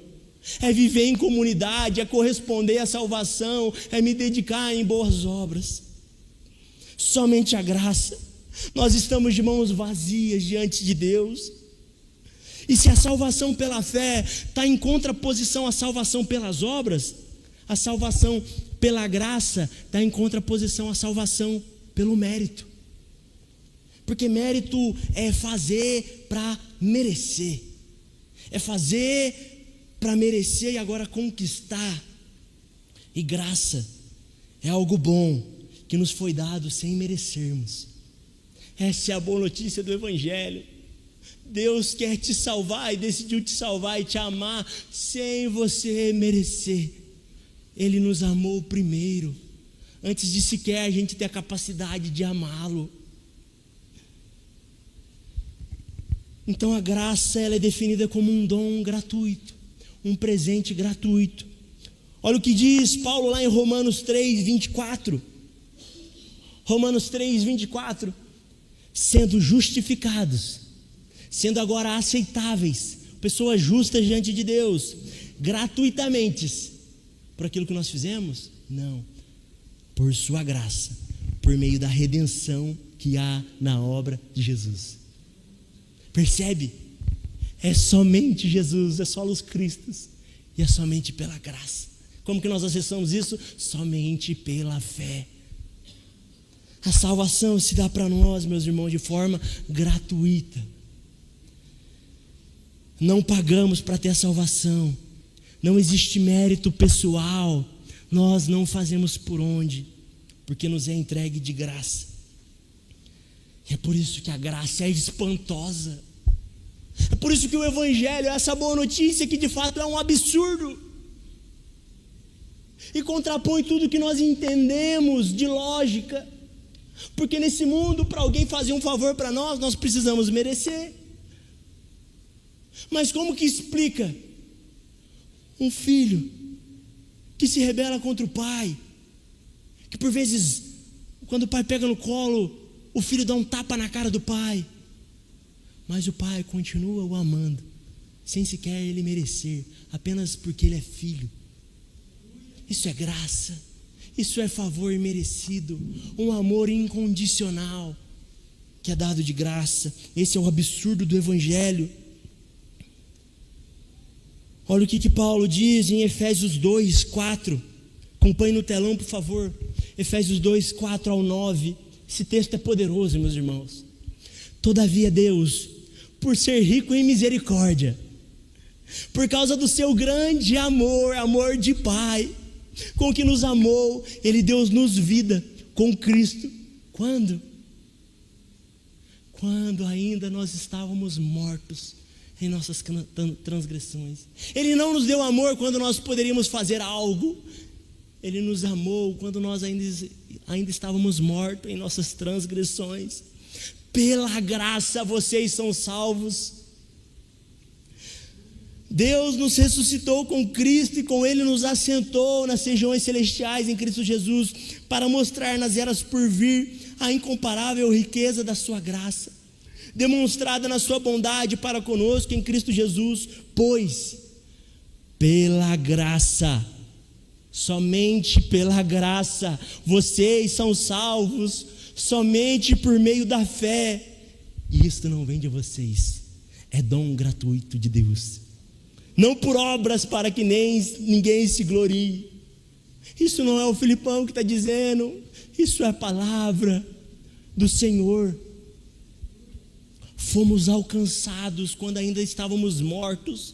é viver em comunidade, é corresponder à salvação, é me dedicar em boas obras. Somente a graça. Nós estamos de mãos vazias diante de Deus. E se a salvação pela fé está em contraposição à salvação pelas obras, a salvação pela graça está em contraposição à salvação pelo mérito. Porque mérito é fazer para merecer. É fazer para merecer e agora conquistar. E graça é algo bom que nos foi dado sem merecermos. Essa é a boa notícia do Evangelho. Deus quer te salvar e decidiu te salvar e te amar sem você merecer. Ele nos amou primeiro, antes de sequer a gente ter a capacidade de amá-lo. Então a graça, ela é definida como um dom gratuito, um presente gratuito. Olha o que diz Paulo lá em Romanos 3, 24. Romanos 3, 24. Sendo justificados, sendo agora aceitáveis, pessoas justas diante de Deus, gratuitamente, por aquilo que nós fizemos? Não, por sua graça, por meio da redenção que há na obra de Jesus. Percebe? É somente Jesus, é só os Cristos, e é somente pela graça. Como que nós acessamos isso? Somente pela fé. A salvação se dá para nós, meus irmãos, de forma gratuita. Não pagamos para ter a salvação. Não existe mérito pessoal. Nós não fazemos por onde, porque nos é entregue de graça. E é por isso que a graça é espantosa. É por isso que o Evangelho é essa boa notícia que de fato é um absurdo. E contrapõe tudo que nós entendemos de lógica. Porque nesse mundo, para alguém fazer um favor para nós, nós precisamos merecer. Mas como que explica um filho que se rebela contra o pai, que por vezes, quando o pai pega no colo, o filho dá um tapa na cara do pai, mas o pai continua o amando, sem sequer ele merecer, apenas porque ele é filho? Isso é graça. Isso é favor merecido, um amor incondicional que é dado de graça. Esse é o absurdo do Evangelho. Olha o que Paulo diz em Efésios 2, 4. Acompanhe no telão, por favor. Efésios 2, 4 ao 9. Esse texto é poderoso, meus irmãos. Todavia Deus, por ser rico em misericórdia, por causa do seu grande amor, amor de Pai, com que nos amou, Ele deu-nos vida com Cristo. Quando? Quando ainda nós estávamos mortos em nossas transgressões. Ele não nos deu amor quando nós poderíamos fazer algo. Ele nos amou quando nós ainda estávamos mortos em nossas transgressões. Pela graça vocês são salvos. Deus nos ressuscitou com Cristo e com Ele nos assentou nas regiões celestiais em Cristo Jesus, para mostrar nas eras por vir a incomparável riqueza da sua graça, demonstrada na sua bondade para conosco em Cristo Jesus. Pois pela graça, somente pela graça, vocês são salvos, somente por meio da fé. E isto não vem de vocês, é dom gratuito de Deus, não por obras, para que ninguém se glorie. Isso não é o Filipão que está dizendo, isso é a palavra do Senhor. Fomos alcançados quando ainda estávamos mortos.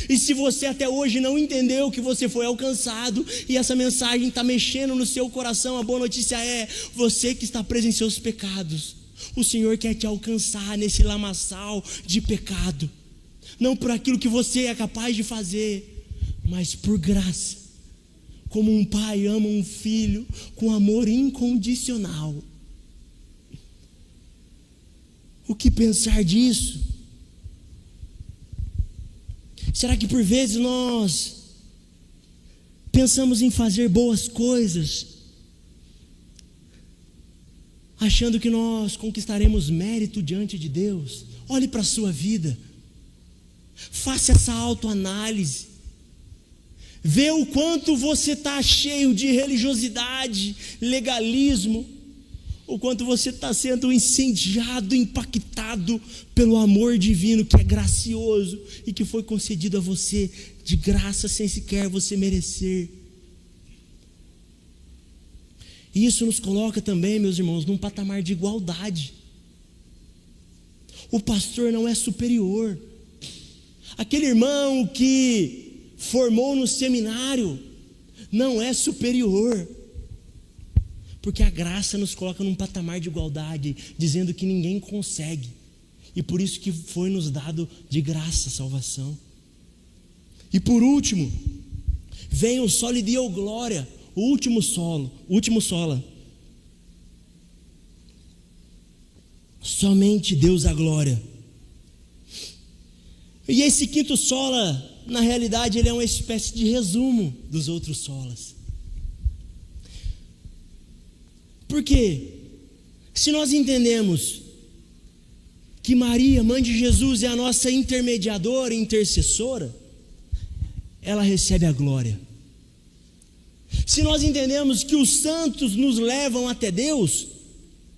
E se você até hoje não entendeu que você foi alcançado, e essa mensagem está mexendo no seu coração, a boa notícia é: você que está preso em seus pecados, o Senhor quer te alcançar nesse lamaçal de pecado, não por aquilo que você é capaz de fazer, mas por graça, como um pai ama um filho com amor incondicional. O que pensar disso? Será que por vezes nós pensamos em fazer boas coisas, achando que nós conquistaremos mérito diante de Deus? Olhe para a sua vida, faça essa autoanálise, vê o quanto você está cheio de religiosidade, legalismo, o quanto você está sendo incendiado, impactado pelo amor divino que é gracioso e que foi concedido a você de graça, sem sequer você merecer. E isso nos coloca também, meus irmãos, num patamar de igualdade. O pastor não é superior. Aquele irmão que formou no seminário não é superior, porque a graça nos coloca num patamar de igualdade, dizendo que ninguém consegue, e por isso que foi nos dado de graça a salvação. E por último, vem o soli Deo glória, o último sola. Somente Deus a glória. E esse quinto sola, na realidade, ele é uma espécie de resumo dos outros solas. Porque se nós entendemos que Maria, mãe de Jesus, é a nossa intermediadora e intercessora, ela recebe a glória. Se nós entendemos que os santos nos levam até Deus,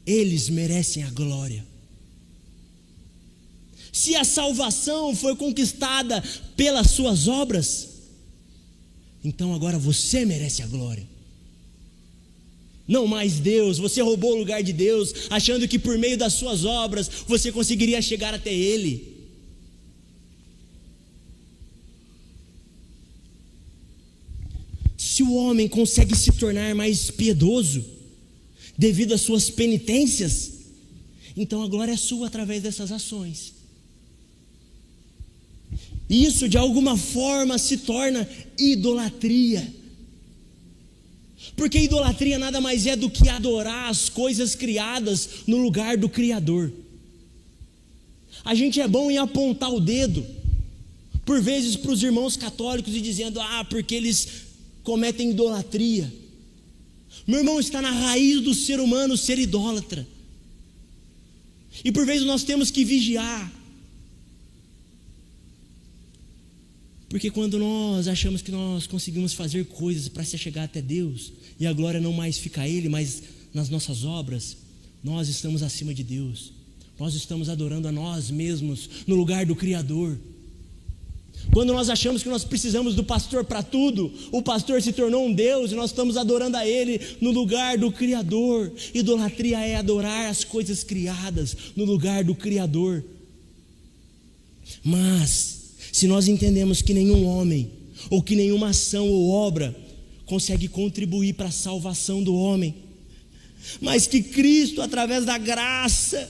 eles merecem a glória. Se a salvação foi conquistada pelas suas obras, então agora você merece a glória. Não mais Deus, você roubou o lugar de Deus, achando que por meio das suas obras você conseguiria chegar até Ele. Se o homem consegue se tornar mais piedoso devido às suas penitências, então a glória é sua através dessas ações. Isso de alguma forma se torna idolatria. Porque idolatria nada mais é do que adorar as coisas criadas no lugar do Criador. A gente é bom em apontar o dedo, por vezes para os irmãos católicos, e dizendo: porque eles cometem idolatria. Meu irmão, está na raiz do ser humano ser idólatra. E por vezes nós temos que vigiar. Porque quando nós achamos que nós conseguimos fazer coisas para se chegar até Deus, e a glória não mais fica a Ele, mas nas nossas obras, nós estamos acima de Deus. Nós estamos adorando a nós mesmos no lugar do Criador. Quando nós achamos que nós precisamos do pastor para tudo, o pastor se tornou um Deus e nós estamos adorando a Ele no lugar do Criador. Idolatria é adorar as coisas criadas no lugar do Criador. Mas se nós entendemos que nenhum homem, ou que nenhuma ação ou obra consegue contribuir para a salvação do homem, mas que Cristo, através da graça,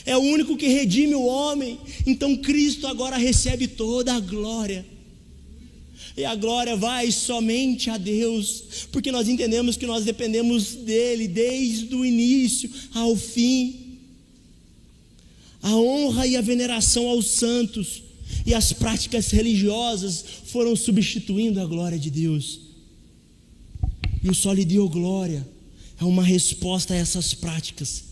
é o único que redime o homem, então Cristo agora recebe toda a glória. E a glória vai somente a Deus, porque nós entendemos que nós dependemos dEle desde o início ao fim. A honra e a veneração aos santos E as práticas religiosas foram substituindo a glória de Deus. E o só lhe deu glória é uma resposta a essas práticas.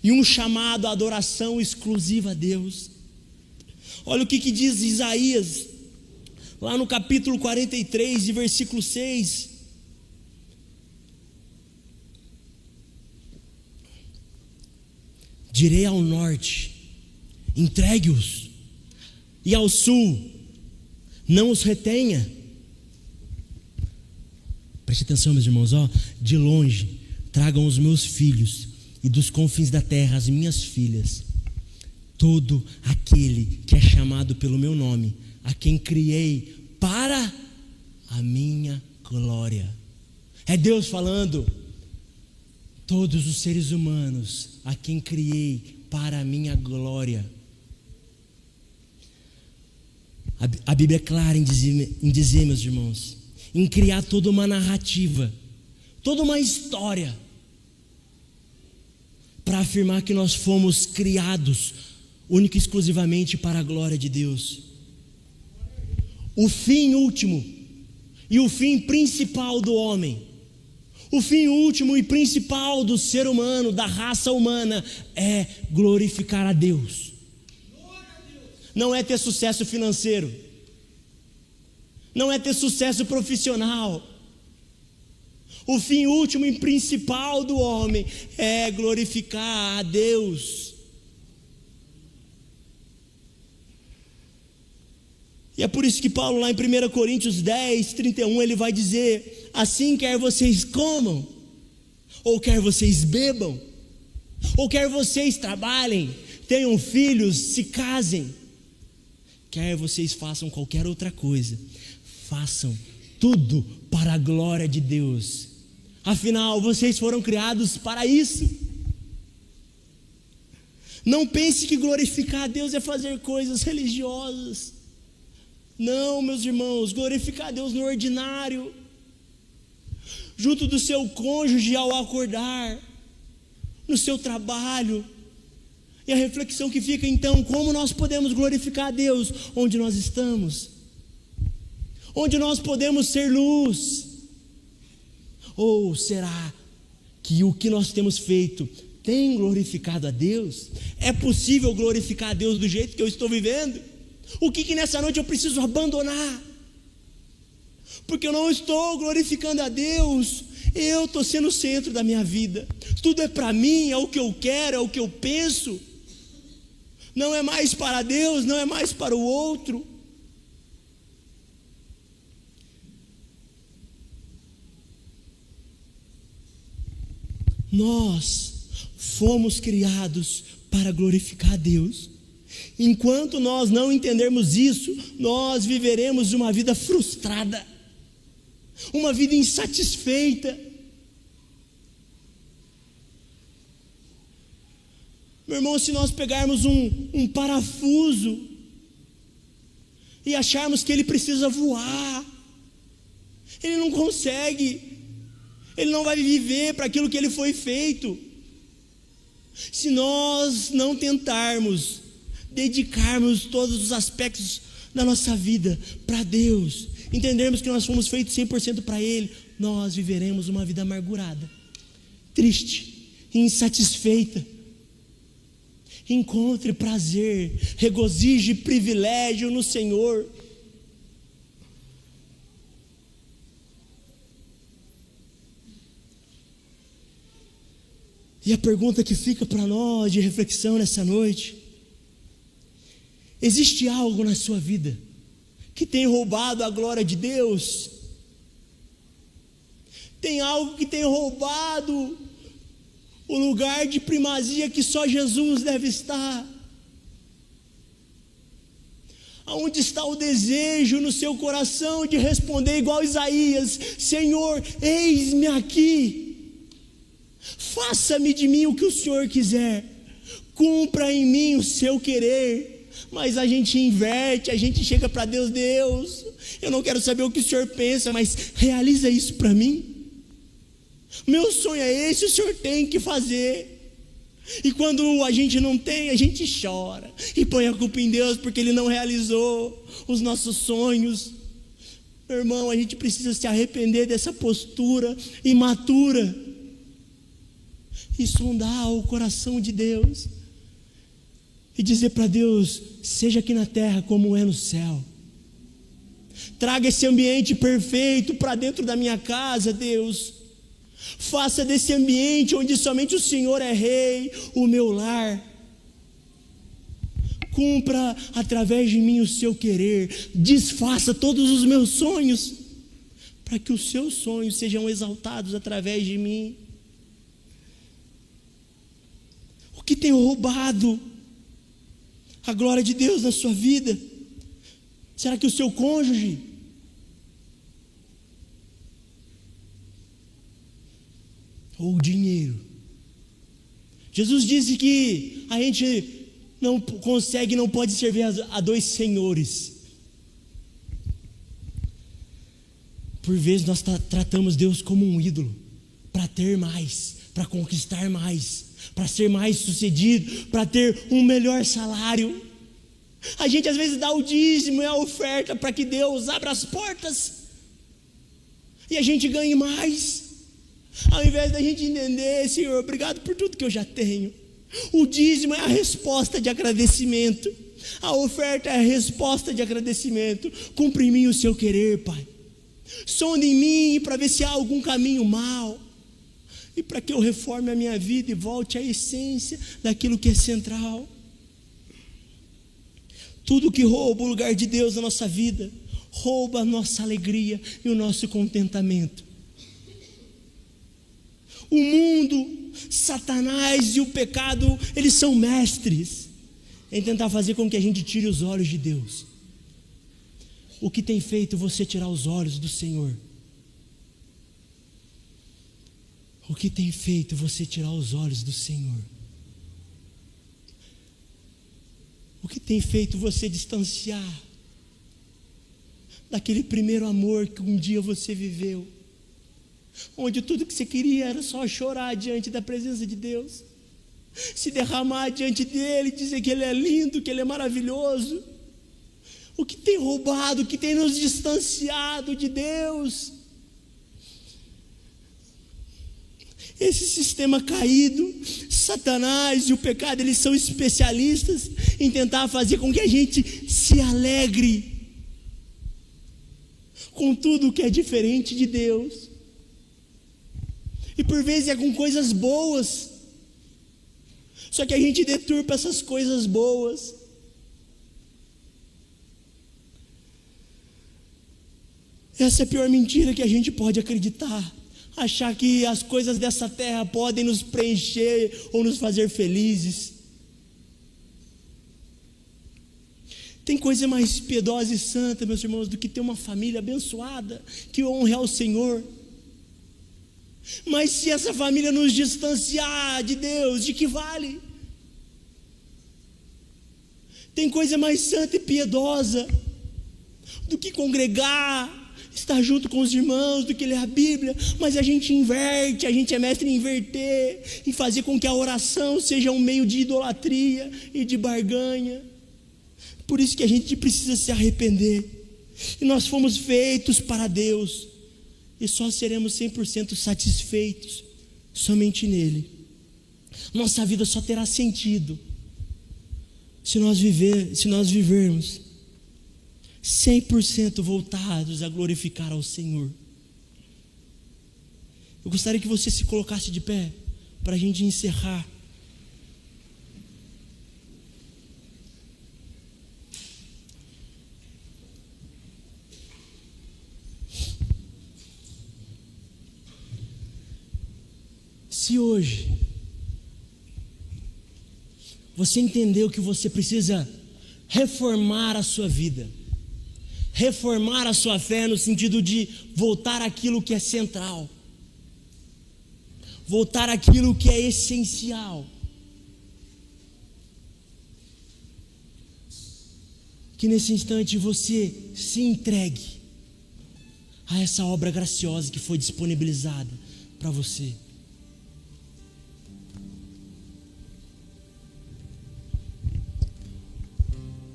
E um chamado à adoração exclusiva a Deus. Olha o que diz Isaías, lá no capítulo 43, de versículo 6. Direi ao norte, entregue-os, e ao sul, não os retenha. Preste atenção, meus irmãos, de longe tragam os meus filhos, e dos confins da terra as minhas filhas, todo aquele que é chamado pelo meu nome, a quem criei para a minha glória. É Deus falando. Todos os seres humanos a quem criei para a minha glória. A Bíblia é clara em dizer, meus irmãos, em criar toda uma narrativa, toda uma história, para afirmar que nós fomos criados única e exclusivamente para a glória de Deus. O fim último e o fim principal do homem, o fim último e principal do ser humano, da raça humana, é glorificar a Deus. Não é ter sucesso financeiro, não é ter sucesso profissional. O fim último e principal do homem é glorificar a Deus. E é por isso que Paulo, lá em 1 Coríntios 10, 31, ele vai dizer: assim quer vocês comam, ou quer vocês bebam, ou quer vocês trabalhem, tenham filhos, se casem, quer vocês façam qualquer outra coisa, façam tudo para a glória de Deus. Afinal, vocês foram criados para isso. Não pense que glorificar a Deus é fazer coisas religiosas. Não, meus irmãos, glorificar a Deus no ordinário, junto do seu cônjuge ao acordar, no seu trabalho. E a reflexão que fica então: como nós podemos glorificar a Deus onde nós estamos? Onde nós podemos ser luz? Ou será que o que nós temos feito tem glorificado a Deus? É possível glorificar a Deus do jeito que eu estou vivendo? O que nessa noite eu preciso abandonar? Porque eu não estou glorificando a Deus, eu estou sendo o centro da minha vida. Tudo é para mim, é o que eu quero, é o que eu penso. Não é mais para Deus, não é mais para o outro. Nós fomos criados para glorificar a Deus. Enquanto nós não entendermos isso, nós viveremos uma vida frustrada, uma vida insatisfeita. Meu irmão, se nós pegarmos um parafuso e acharmos que ele precisa voar, ele não consegue. Ele não vai viver para aquilo que ele foi feito. Se nós não tentarmos dedicarmos todos os aspectos da nossa vida para Deus, entendermos que nós fomos feitos 100% para Ele, nós viveremos uma vida amargurada, triste, insatisfeita. Encontre prazer, regozijo e privilégio no Senhor. E a pergunta que fica para nós de reflexão nessa noite: existe algo na sua vida que tem roubado a glória de Deus? Tem algo que tem roubado o lugar de primazia que só Jesus deve estar? Aonde está o desejo no seu coração de responder igual Isaías: Senhor, eis-me aqui. Faça-me de mim o que o Senhor quiser, cumpra em mim o seu querer. Mas a gente inverte, a gente chega para Deus: Deus, eu não quero saber o que o Senhor pensa, mas realiza isso para mim. Meu sonho é esse, o Senhor tem que fazer. E quando a gente não tem, a gente chora e põe a culpa em Deus porque Ele não realizou os nossos sonhos. Meu irmão, a gente precisa se arrepender dessa postura imatura e sondar o coração de Deus e dizer para Deus: seja aqui na terra como é no céu. Traga esse ambiente perfeito para dentro da minha casa, Deus. Faça desse ambiente onde somente o Senhor é rei, o meu lar. Cumpra através de mim o seu querer. Desfaça todos os meus sonhos, para que os seus sonhos sejam exaltados através de mim. O que tem roubado a glória de Deus na sua vida? Será que o seu cônjuge? Ou o dinheiro? Jesus disse que a gente não consegue, não pode servir a dois senhores. Por vezes nós tratamos Deus como um ídolo, para ter mais, para conquistar mais, para ser mais sucedido, para ter um melhor salário. A gente às vezes dá o dízimo e a oferta para que Deus abra as portas e a gente ganhe mais, ao invés da gente entender: Senhor, obrigado por tudo que eu já tenho. O dízimo é a resposta de agradecimento, a oferta é a resposta de agradecimento. Cumpre em mim o seu querer, Pai. Sonda em mim para ver se há algum caminho mau, e para que eu reforme a minha vida e volte à essência daquilo que é central. Tudo que rouba o lugar de Deus na nossa vida rouba a nossa alegria e o nosso contentamento. O mundo, Satanás e o pecado, eles são mestres em tentar fazer com que a gente tire os olhos de Deus. O que tem feito você tirar os olhos do Senhor? O que tem feito você tirar os olhos do Senhor? O que tem feito você distanciar daquele primeiro amor que um dia você viveu, onde tudo que você queria era só chorar diante da presença de Deus, se derramar diante dEle, dizer que Ele é lindo, que Ele é maravilhoso? O que tem roubado, o que tem nos distanciado de Deus? Esse sistema caído, Satanás e o pecado, eles são especialistas em tentar fazer com que a gente se alegre com tudo que é diferente de Deus. E por vezes é com coisas boas, só que a gente deturpa essas coisas boas. Essa é a pior mentira que a gente pode acreditar. Achar que as coisas dessa terra podem nos preencher ou nos fazer felizes. Tem coisa mais piedosa e santa, meus irmãos, do que ter uma família abençoada, que honre ao Senhor. Mas se essa família nos distanciar de Deus, de que vale? Tem coisa mais santa e piedosa do que congregar, estar junto com os irmãos, do que ler a Bíblia. Mas a gente inverte, a gente é mestre em inverter, em fazer com que a oração seja um meio de idolatria e de barganha. Por isso que a gente precisa se arrepender. E nós fomos feitos para Deus, e só seremos 100% satisfeitos somente nele. Nossa vida só terá sentido se nós vivermos 100% voltados a glorificar ao Senhor. Eu gostaria que você se colocasse de pé para a gente encerrar. Se hoje você entendeu que você precisa reformar a sua vida, reformar a sua fé no sentido de voltar àquilo que é central, voltar àquilo que é essencial, que nesse instante você se entregue a essa obra graciosa que foi disponibilizada para você.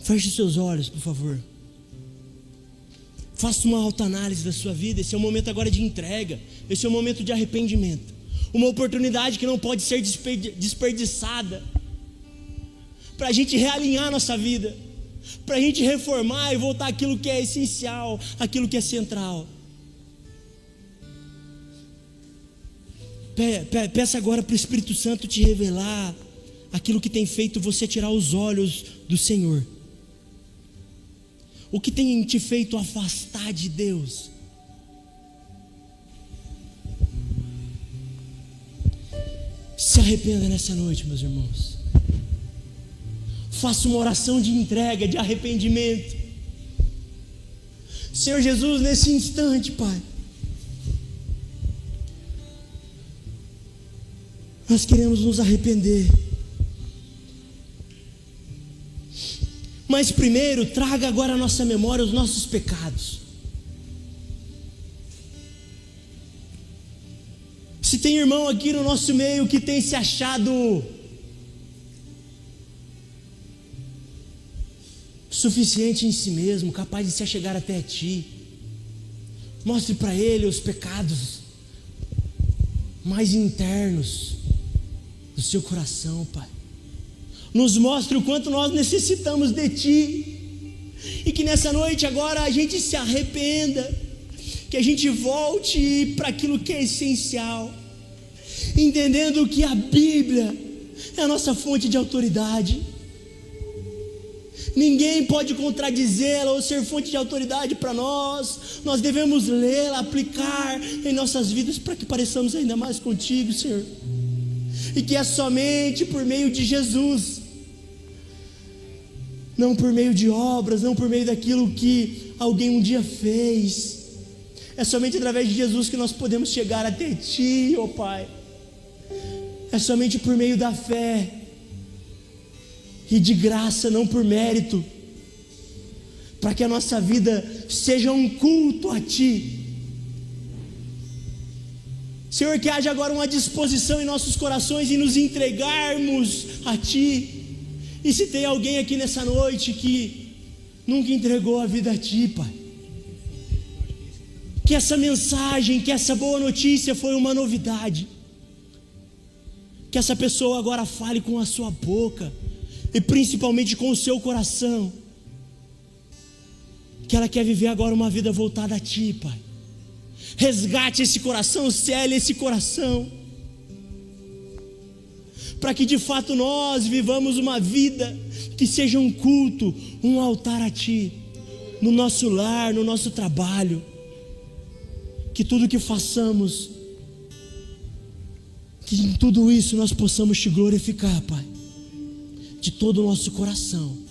Feche seus olhos, por favor. Faça uma autoanálise da sua vida. Esse é o momento agora de entrega. Esse é o momento de arrependimento. Uma oportunidade que não pode ser desperdiçada, para a gente realinhar nossa vida, para a gente reformar e voltar àquilo que é essencial, aquilo que é central. Peça agora para o Espírito Santo te revelar aquilo que tem feito você tirar os olhos do Senhor. O que tem te feito afastar de Deus? Se arrependa nessa noite, meus irmãos. Faça uma oração de entrega, de arrependimento. Senhor Jesus, nesse instante, Pai, nós queremos nos arrepender. Mas primeiro, traga agora à nossa memória os nossos pecados. Se tem irmão aqui no nosso meio que tem se achado suficiente em si mesmo, capaz de se achegar até a Ti, mostre para ele os pecados mais internos do seu coração, Pai. Nos mostre o quanto nós necessitamos de Ti, e que nessa noite agora a gente se arrependa, que a gente volte para aquilo que é essencial, entendendo que a Bíblia é a nossa fonte de autoridade. Ninguém pode contradizê-la ou ser fonte de autoridade para nós. Nós devemos lê-la, aplicar em nossas vidas para que pareçamos ainda mais contigo, Senhor. E que é somente por meio de Jesus, não por meio de obras, não por meio daquilo que alguém um dia fez. É somente através de Jesus que nós podemos chegar até Ti, ó Pai. É somente por meio da fé e de graça, não por mérito, para que a nossa vida seja um culto a Ti. Senhor, que haja agora uma disposição em nossos corações em nos entregarmos a Ti. E se tem alguém aqui nessa noite que nunca entregou a vida a Ti, Pai, que essa mensagem, que essa boa notícia foi uma novidade, que essa pessoa agora fale com a sua boca e principalmente com o seu coração, que ela quer viver agora uma vida voltada a Ti, Pai. Resgate esse coração, cele esse coração, para que de fato nós vivamos uma vida que seja um culto, um altar a Ti, no nosso lar, no nosso trabalho. Que tudo que façamos, que em tudo isso nós possamos Te glorificar, Pai, de todo o nosso coração.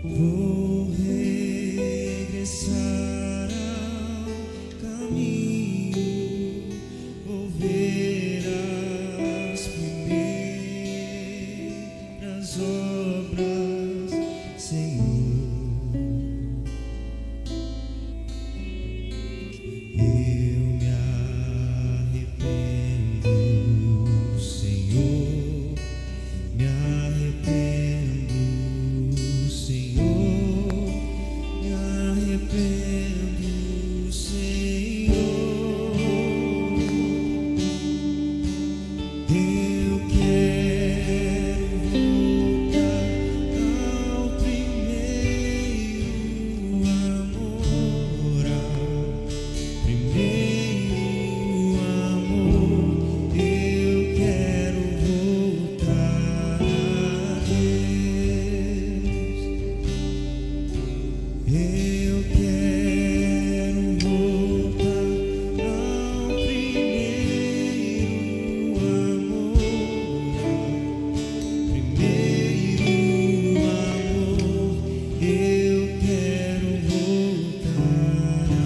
Vou regressar ao caminho, vou ver as primeiras obras.